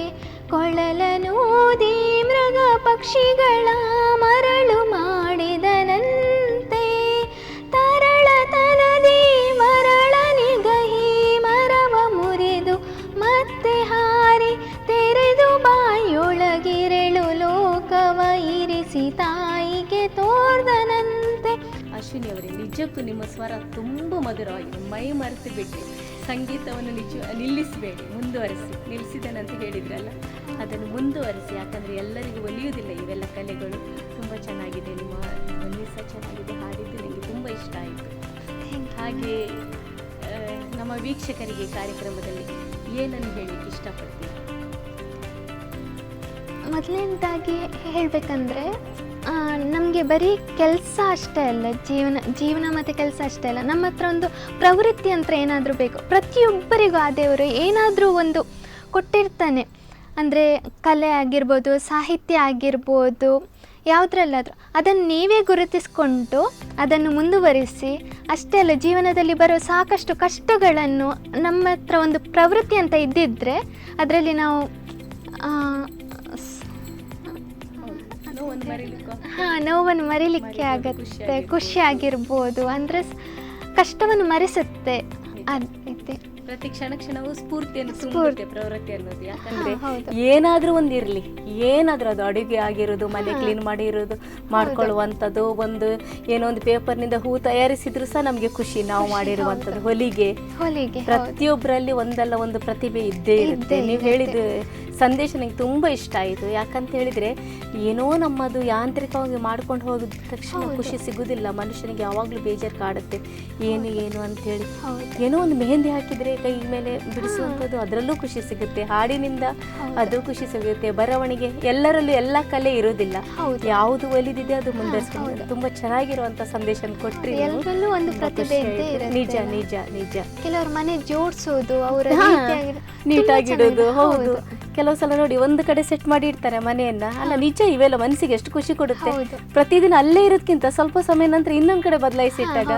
ಕೊಳಲನೂದಿ ಮೃಗ ಪಕ್ಷಿಗಳ ಮರಳು ಮಾಡಿದನಂತೆ, ತರಳತನದಿ ಮರಳನಿಗಹಿ ಮರವ ಮುರಿದು ಮತ್ತೆ ಹಾರಿ ತೆರೆದು ಬಾಯೊಳಗಿರೆಳು ಲೋಕವ ಇರಿಸಿ ತಾಯಿಗೆ ತೋರ್ದನಂತೆ. ಅಶ್ವಿನಿ ಅವರೇ, ನಿಜಕ್ಕೂ ನಿಮ್ಮ ಸ್ವರ ತುಂಬ ಮಧುರವಾಗಿದೆ, ಮೈ ಮರೆತು ಬಿಟ್ಟು. ಸಂಗೀತವನ್ನು ನಿಲ್ಲಿಸಬೇಡಿ, ಮುಂದುವರಿಸಿ. ನಿಲ್ಲಿಸಿದನಂತ ಹೇಳಿದ್ರಲ್ಲ, ಅದನ್ನು ಮುಂದುವರಿಸಿ. ಯಾಕಂದರೆ ಎಲ್ಲರಿಗೂ ಒಲಿಯುವುದಿಲ್ಲ ಇವೆಲ್ಲ ಕಲೆಗಳು. ತುಂಬ ಚೆನ್ನಾಗಿದೆ, ನಿಮ್ಮ ಧ್ವನಿ ಸಹ ಚೆನ್ನಾಗಿದೆ, ಹಾಡಿದ್ದು ನನಗೆ ತುಂಬ ಇಷ್ಟ ಆಯಿತು. ಹಾಗೆ ನಮ್ಮ ವೀಕ್ಷಕರಿಗೆ ಕಾರ್ಯಕ್ರಮದಲ್ಲಿ ಏನನ್ನು ಹೇಳಲಿಕ್ಕೆ ಇಷ್ಟಪಡ್ತೀವಿ? ಮೊದಲನೇದಾಗಿ ಹೇಳಬೇಕಂದ್ರೆ, ನಮಗೆ ಬರೀ ಕೆಲಸ ಅಷ್ಟೇ ಅಲ್ಲ, ಜೀವನ ಮತ್ತು ಕೆಲಸ ಅಷ್ಟೇ ಅಲ್ಲ, ನಮ್ಮ ಹತ್ರ ಒಂದು ಪ್ರವೃತ್ತಿ ಅಂತ ಏನಾದರೂ ಬೇಕು. ಪ್ರತಿಯೊಬ್ಬರಿಗೂ ಆ ದೇವರು ಏನಾದರೂ ಒಂದು ಕೊಟ್ಟಿರ್ತಾನೆ. ಅಂದರೆ ಕಲೆ ಆಗಿರ್ಬೋದು, ಸಾಹಿತ್ಯ ಆಗಿರ್ಬೋದು, ಯಾವುದ್ರಲ್ಲಾದರೂ ಅದನ್ನು ನೀವೇ ಗುರುತಿಸ್ಕೊಂಡು ಅದನ್ನು ಮುಂದುವರಿಸಿ. ಅಷ್ಟೇ ಅಲ್ಲ, ಜೀವನದಲ್ಲಿ ಬರೋ ಸಾಕಷ್ಟು ಕಷ್ಟಗಳನ್ನು ನಮ್ಮ ಹತ್ರ ಒಂದು ಪ್ರವೃತ್ತಿ ಅಂತ ಇದ್ದಿದ್ದರೆ ಅದರಲ್ಲಿ ನಾವು ನೋವನ್ನು ಮರಿಲಿಕ್ಕೆ ಆಗತ್ತೆ, ಖುಷಿ ಆಗಿರ್ಬೋದು, ಅಂದರೆ ಕಷ್ಟವನ್ನು ಮರೆಸುತ್ತೆ. ಅದೇ ಪ್ರತಿ ಕ್ಷಣವೂ ಸ್ಫೂರ್ತಿಯನ್ನು ತುಂಬುತ್ತೆ ಪ್ರವೃತ್ತಿ ಅನ್ನೋದು. ಯಾಕಂದ್ರೆ ಏನಾದ್ರೂ ಒಂದು ಇರ್ಲಿ, ಏನಾದ್ರೂ ಅದು ಅಡುಗೆ ಆಗಿರೋದು, ಮನೆ ಕ್ಲೀನ್ ಮಾಡಿರೋದು, ಮಾಡ್ಕೊಳ್ಳುವಂಥದ್ದು, ಒಂದು ಏನೋ ಒಂದು ಪೇಪರ್ನಿಂದ ಹೂ ತಯಾರಿಸಿದ್ರು ಸಹ ನಮ್ಗೆ ಖುಷಿ. ನಾವು ಮಾಡಿರುವಂಥದ್ದು ಹೊಲಿಗೆ, ಪ್ರತಿಯೊಬ್ಬರಲ್ಲಿ ಒಂದಲ್ಲ ಒಂದು ಪ್ರತಿಭೆ ಇದ್ದೇ ಇರುತ್ತೆ. ನೀವು ಹೇಳಿದ ಸಂದೇಶ ನನಗೆ ತುಂಬ ಇಷ್ಟ ಆಯಿತು. ಯಾಕಂತ ಹೇಳಿದರೆ ಏನೋ ನಮ್ಮದು ಯಾಂತ್ರಿಕವಾಗಿ ಮಾಡ್ಕೊಂಡು ಹೋಗಿದ ತಕ್ಷಣ ಖುಷಿ ಸಿಗೋದಿಲ್ಲ. ಮನುಷ್ಯನಿಗೆ ಯಾವಾಗಲೂ ಬೇಜಾರು ಕಾಡುತ್ತೆ, ಏನು ಅಂತೇಳಿ. ಏನೋ ಒಂದು ಮೆಹಂದಿ ಹಾಕಿದರೆ ಕೈ ಮೇಲೆ ಬಿಡಿಸುವಂಥದ್ದು, ಅದರಲ್ಲೂ ಖುಷಿ ಸಿಗುತ್ತೆ. ಹಾಡಿನಿಂದ ಅದು ಖುಷಿ ಸಿಗುತ್ತೆ. ಬರವಣಿಗೆ, ಎಲ್ಲರಲ್ಲೂ ಎಲ್ಲ ಕಲೆ ಇರೋದಿಲ್ಲ. ಯಾವುದು ಒಲಿದಿದೆ ಅದು ಮುಂದುವರಿಸ್ಕೊಂಡು ತುಂಬ ಚೆನ್ನಾಗಿರುವಂಥ ಸಂದೇಶ ಕೊಟ್ಟರೆ ಎಲ್ಲರಲ್ಲೂ ಒಂದು ಪ್ರತಿಭೆ ಇದ್ದೇ ಇರುತ್ತೆ. ನಿಜ ನಿಜ ನಿಜ. ಕೆಲವರು ಮನೆ ಜೋಡಿಸೋದು, ಅವರ ನೀಟಾಗಿಡೋದು. ಹೌದು, ಕೆಲವು ಸಲ ನೋಡಿ ಒಂದು ಕಡೆ ಸೆಟ್ ಮಾಡಿ ಇಡ್ತಾರೆ ಮನೆಯನ್ನ. ಅಲ್ಲ ನಿಜ, ಇವೆಲ್ಲ ಮನಸ್ಸಿಗೆ ಎಷ್ಟು ಖುಷಿ ಕೊಡುತ್ತೆ. ಪ್ರತಿದಿನ ಅಲ್ಲೇ ಇರೋದ್ಕಿಂತ ಸ್ವಲ್ಪ ಸಮಯ ನಂತರ ಇನ್ನೊಂದ್ ಕಡೆ ಬದಲಾಯಿಸಿ ಇಟ್ಟಾಗ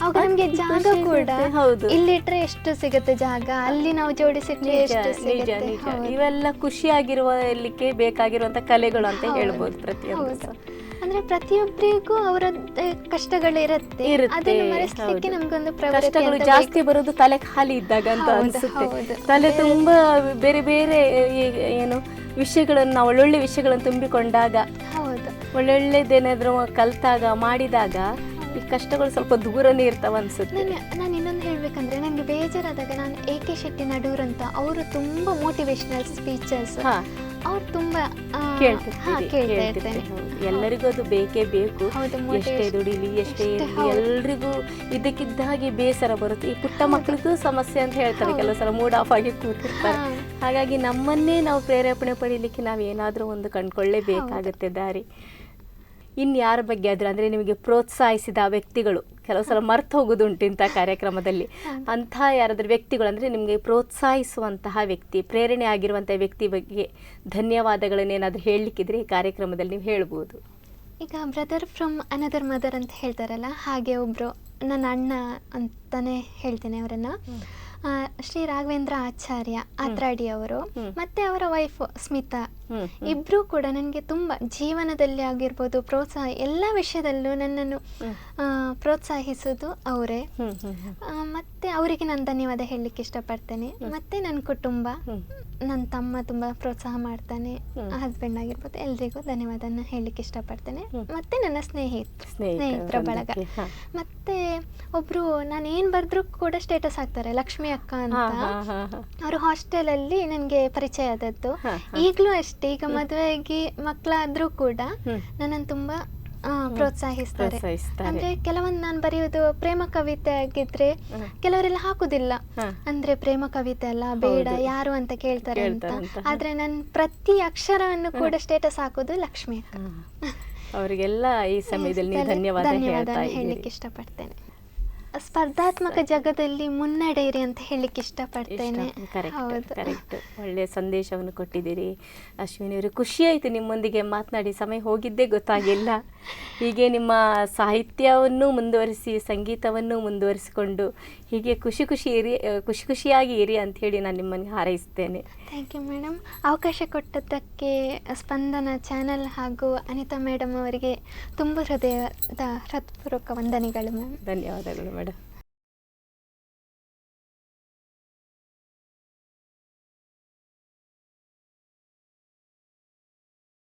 ಆಗ ನಮ್ಗೆ ಜಾಗ ಕೂಡ, ಹೌದು, ಇಲ್ಲಿಟ್ರೆ ಎಷ್ಟು ಸಿಗುತ್ತೆ ಜಾಗ, ಅಲ್ಲಿ ನಾವು ಜೋಡಿಸಿಟ್ರೆ ಎಷ್ಟು ಸಿಗುತ್ತೆ. ನಿಜ. ಇವೆಲ್ಲ ಖುಷಿಯಾಗಿರುವಲಿಕ್ಕೆ ಬೇಕಾಗಿರುವಂತ ಕಲೆಗಳು ಅಂತ ಹೇಳ್ಬೋದು ಪ್ರತಿಯೊಂದು. ಅಂದ್ರೆ ಪ್ರತಿಯೊಬ್ಬರಿಗೂ ಅವರ ಕಷ್ಟಗಳಿರುತ್ತೆ, ಅದನ್ನು ಮರೆಸಲಿಕ್ಕೆ ನಮ್ಗೊಂದು ಕಷ್ಟಗಳು ಜಾಸ್ತಿ ಬರೋದು ತಲೆ ಖಾಲಿ ಇದ್ದಾಗ ಅಂತ ಅನ್ಸುತ್ತೆ. ತಲೆ ತುಂಬಾ ಬೇರೆ ಬೇರೆ ಏನು ವಿಷಯಗಳನ್ನು ನಾವು ಒಳ್ಳೊಳ್ಳೆ ವಿಷಯಗಳನ್ನು ತುಂಬಿಕೊಂಡಾಗ, ಒಳ್ಳೊಳ್ಳೆದೇನಾದ್ರೂ ಕಲ್ತಾಗ ಮಾಡಿದಾಗ ಈ ಕಷ್ಟಗಳು ಸ್ವಲ್ಪ ದೂರನೇ ಇರ್ತಾವ ಅನ್ಸುತ್ತೆ. ನಾನು ಇನ್ನೊಂದು ಹೇಳ್ಬೇಕಂದ್ರೆ, ನನಗೆ ಬೇಜಾರಾದಾಗ ನಾನು AK ಶೆಟ್ಟಿ ನಡೂರ್ ಅಂತ, ಅವರು ತುಂಬಾ ಮೋಟಿವೇಶನಲ್ ಸ್ಪೀಚಸ್ ಅವ್ರು ತುಂಬಾ ಕೇಳ್ತಾ ಇರ್ತೇನೆ. ಎಲ್ಲರಿಗೂ ಅದು ಬೇಕೇ ಬೇಕು. ಎಷ್ಟೇ ದುಡಿಲಿ ಎಷ್ಟೇ ಇರಲಿ, ಎಲ್ರಿಗೂ ಇದಕ್ಕಿದ್ದ ಹಾಗೆ ಬೇಸರ ಬರುತ್ತೆ. ಈ ಪುಟ್ಟ ಮಕ್ಕಳಿಗೂ ಸಮಸ್ಯೆ ಅಂತ ಹೇಳ್ತಾರೆ, ಕೆಲವು ಸಲ ಮೂಡ್ ಆಫ್ ಆಗಿ ಕೂತಿರ್ತಾರೆ. ಹಾಗಾಗಿ ನಮ್ಮನ್ನೇ ನಾವು ಪ್ರೇರೇಪಣೆ ಪಡೀಲಿಕ್ಕೆ ನಾವು ಏನಾದರೂ ಒಂದು ಕಂಡುಕೊಳ್ಳೇಬೇಕಾಗುತ್ತೆ ದಾರಿ. ಇನ್ಯಾರ ಬಗ್ಗೆ ಆದರೂ ಅಂದರೆ ನಿಮಗೆ ಪ್ರೋತ್ಸಾಹಿಸಿದ ವ್ಯಕ್ತಿಗಳು, ಕೆಲವು ಸಲ ಮರ್ತು ಹೋಗೋದುಂಟು ಇಂಥ ಕಾರ್ಯಕ್ರಮದಲ್ಲಿ, ಅಂಥ ಯಾರಾದರೂ ವ್ಯಕ್ತಿಗಳು ಅಂದರೆ ನಿಮಗೆ ಪ್ರೋತ್ಸಾಹಿಸುವಂತಹ ವ್ಯಕ್ತಿ, ಪ್ರೇರಣೆ ಆಗಿರುವಂಥ ವ್ಯಕ್ತಿ ಬಗ್ಗೆ ಧನ್ಯವಾದಗಳನ್ನೇನಾದರೂ ಹೇಳಲಿಕ್ಕಿದ್ರೆ ಈ ಕಾರ್ಯಕ್ರಮದಲ್ಲಿ ನೀವು ಹೇಳ್ಬೋದು. ಈಗ ಬ್ರದರ್ ಫ್ರಮ್ ಅನದರ್ ಮದರ್ ಅಂತ ಹೇಳ್ತಾರಲ್ಲ, ಹಾಗೆ ಒಬ್ಬರು ನನ್ನ ಅಣ್ಣ ಅಂತಲೇ ಹೇಳ್ತೇನೆ ಅವರನ್ನು. ಶ್ರೀ ರಾಘವೇಂದ್ರ ಆಚಾರ್ಯ ಆತ್ರಾಡಿ ಅವರು, ಮತ್ತೆ ಅವರ ವೈಫ್ ಸ್ಮಿತಾ, ಇಬ್ರು ಕೂಡ ನನಗೆ ತುಂಬ ಜೀವನದಲ್ಲಿ ಆಗಿರ್ಬೋದು, ಪ್ರೋತ್ಸಾಹ ಎಲ್ಲ ವಿಷಯದಲ್ಲೂ ನನ್ನನ್ನು ಪ್ರೋತ್ಸಾಹಿಸೋದು ಅವರೇ. ಮತ್ತೆ ಅವರಿಗೆ ನಾನು ಧನ್ಯವಾದ ಹೇಳಲಿಕ್ಕೆ ಇಷ್ಟಪಡ್ತೇನೆ. ಮತ್ತೆ ನನ್ನ ಕುಟುಂಬ, ನನ್ನ ತಮ್ಮ ತುಂಬ ಪ್ರೋತ್ಸಾಹ ಮಾಡ್ತಾನೆ, ಹಸ್ಬೆಂಡ್ ಆಗಿರ್ಬೋದು, ಎಲ್ರಿಗೂ ಧನ್ಯವಾದನ ಹೇಳಲಿಕ್ಕೆ ಇಷ್ಟಪಡ್ತೇನೆ. ಮತ್ತೆ ನನ್ನ ಸ್ನೇಹಿತರ ಬಳಗ, ಮತ್ತೆ ಒಬ್ರು ನಾನು ಏನು ಬರೆದ್ರು ಕೂಡ ಸ್ಟೇಟಸ್ ಹಾಕ್ತಾರೆ, ಲಕ್ಷ್ಮಿ ಅಕ್ಕ ಅಂತ. ಅವರು ಹಾಸ್ಟೆಲಲ್ಲಿ ನನಗೆ ಪರಿಚಯ ಆದದ್ದು. ಈಗಲೂ ಅಷ್ಟೇ, ಈಗ ಮದುವೆಯಾಗಿ ಮಕ್ಕಳಾದ್ರೂ ಕೂಡ ನನ್ನನ್ನು ತುಂಬಾ ಪ್ರೋತ್ಸಾಹಿಸ್ತಾರೆ. ಅಂದ್ರೆ ಕೆಲವೊಂದು ನಾನು ಬರೆಯೋದು ಪ್ರೇಮ ಕವಿತೆ ಆಗಿದ್ರೆ ಕೆಲವರೆಲ್ಲ ಹಾಕುದಿಲ್ಲ, ಅಂದ್ರೆ ಪ್ರೇಮ ಕವಿತೆ ಅಲ್ಲ ಬೇಡ ಯಾರು ಅಂತ ಕೇಳ್ತಾರೆ ಅಂತ. ಆದ್ರೆ ನಾನು ಪ್ರತಿ ಅಕ್ಷರವನ್ನು ಕೂಡ ಸ್ಟೇಟಸ್ ಹಾಕೋದು ಲಕ್ಷ್ಮಿ ಅಕ್ಕ. ಅವರಿಗೆಲ್ಲ ಈ ಸಮಯದಲ್ಲಿ ಧನ್ಯವಾದ ಹೇಳಲಿಕ್ಕೆ ಇಷ್ಟಪಡ್ತೇನೆ. ಸ್ಪರ್ಧಾತ್ಮಕ ಜಗದಲ್ಲಿ ಮುನ್ನಡೆಯಿರಿ ಅಂತ ಹೇಳಲಿಕ್ಕೆ ಇಷ್ಟಪಡ್ತೇನೆ. ಕರೆಕ್ಟ್, ಒಳ್ಳೆಯ ಸಂದೇಶವನ್ನು ಕೊಟ್ಟಿದ್ದೀರಿ ಅಶ್ವಿನಿ ಅವರು. ಖುಷಿ ಆಯಿತು ನಿಮ್ಮೊಂದಿಗೆ ಮಾತನಾಡಿ, ಸಮಯ ಹೋಗಿದ್ದೇ ಗೊತ್ತಾಗಿಲ್ಲ. ಹೀಗೆ ನಿಮ್ಮ ಸಾಹಿತ್ಯವನ್ನು ಮುಂದುವರಿಸಿ, ಸಂಗೀತವನ್ನು ಮುಂದುವರಿಸಿಕೊಂಡು ಹೀಗೆ ಖುಷಿಯಾಗಿ ಇರಿ ಅಂತ ಹೇಳಿ ನಾನು ನಿಮ್ಮನ್ನು ಹಾರೈಸ್ತೇನೆ. Thank you madam. ಅವಕಾಶ ಕೊಟ್ಟದ್ದಕ್ಕೆ ಸ್ಪಂದನ ಚಾನಲ್ ಹಾಗೂ ಅನಿತಾ ಮೇಡಮ್ ಅವರಿಗೆ ತುಂಬ ಹೃದಯದ ಹೃತ್ಪೂರ್ವಕ ವಂದನೆಗಳು ಮ್ಯಾಮ್. ಧನ್ಯವಾದಗಳು ಮೇಡಮ್.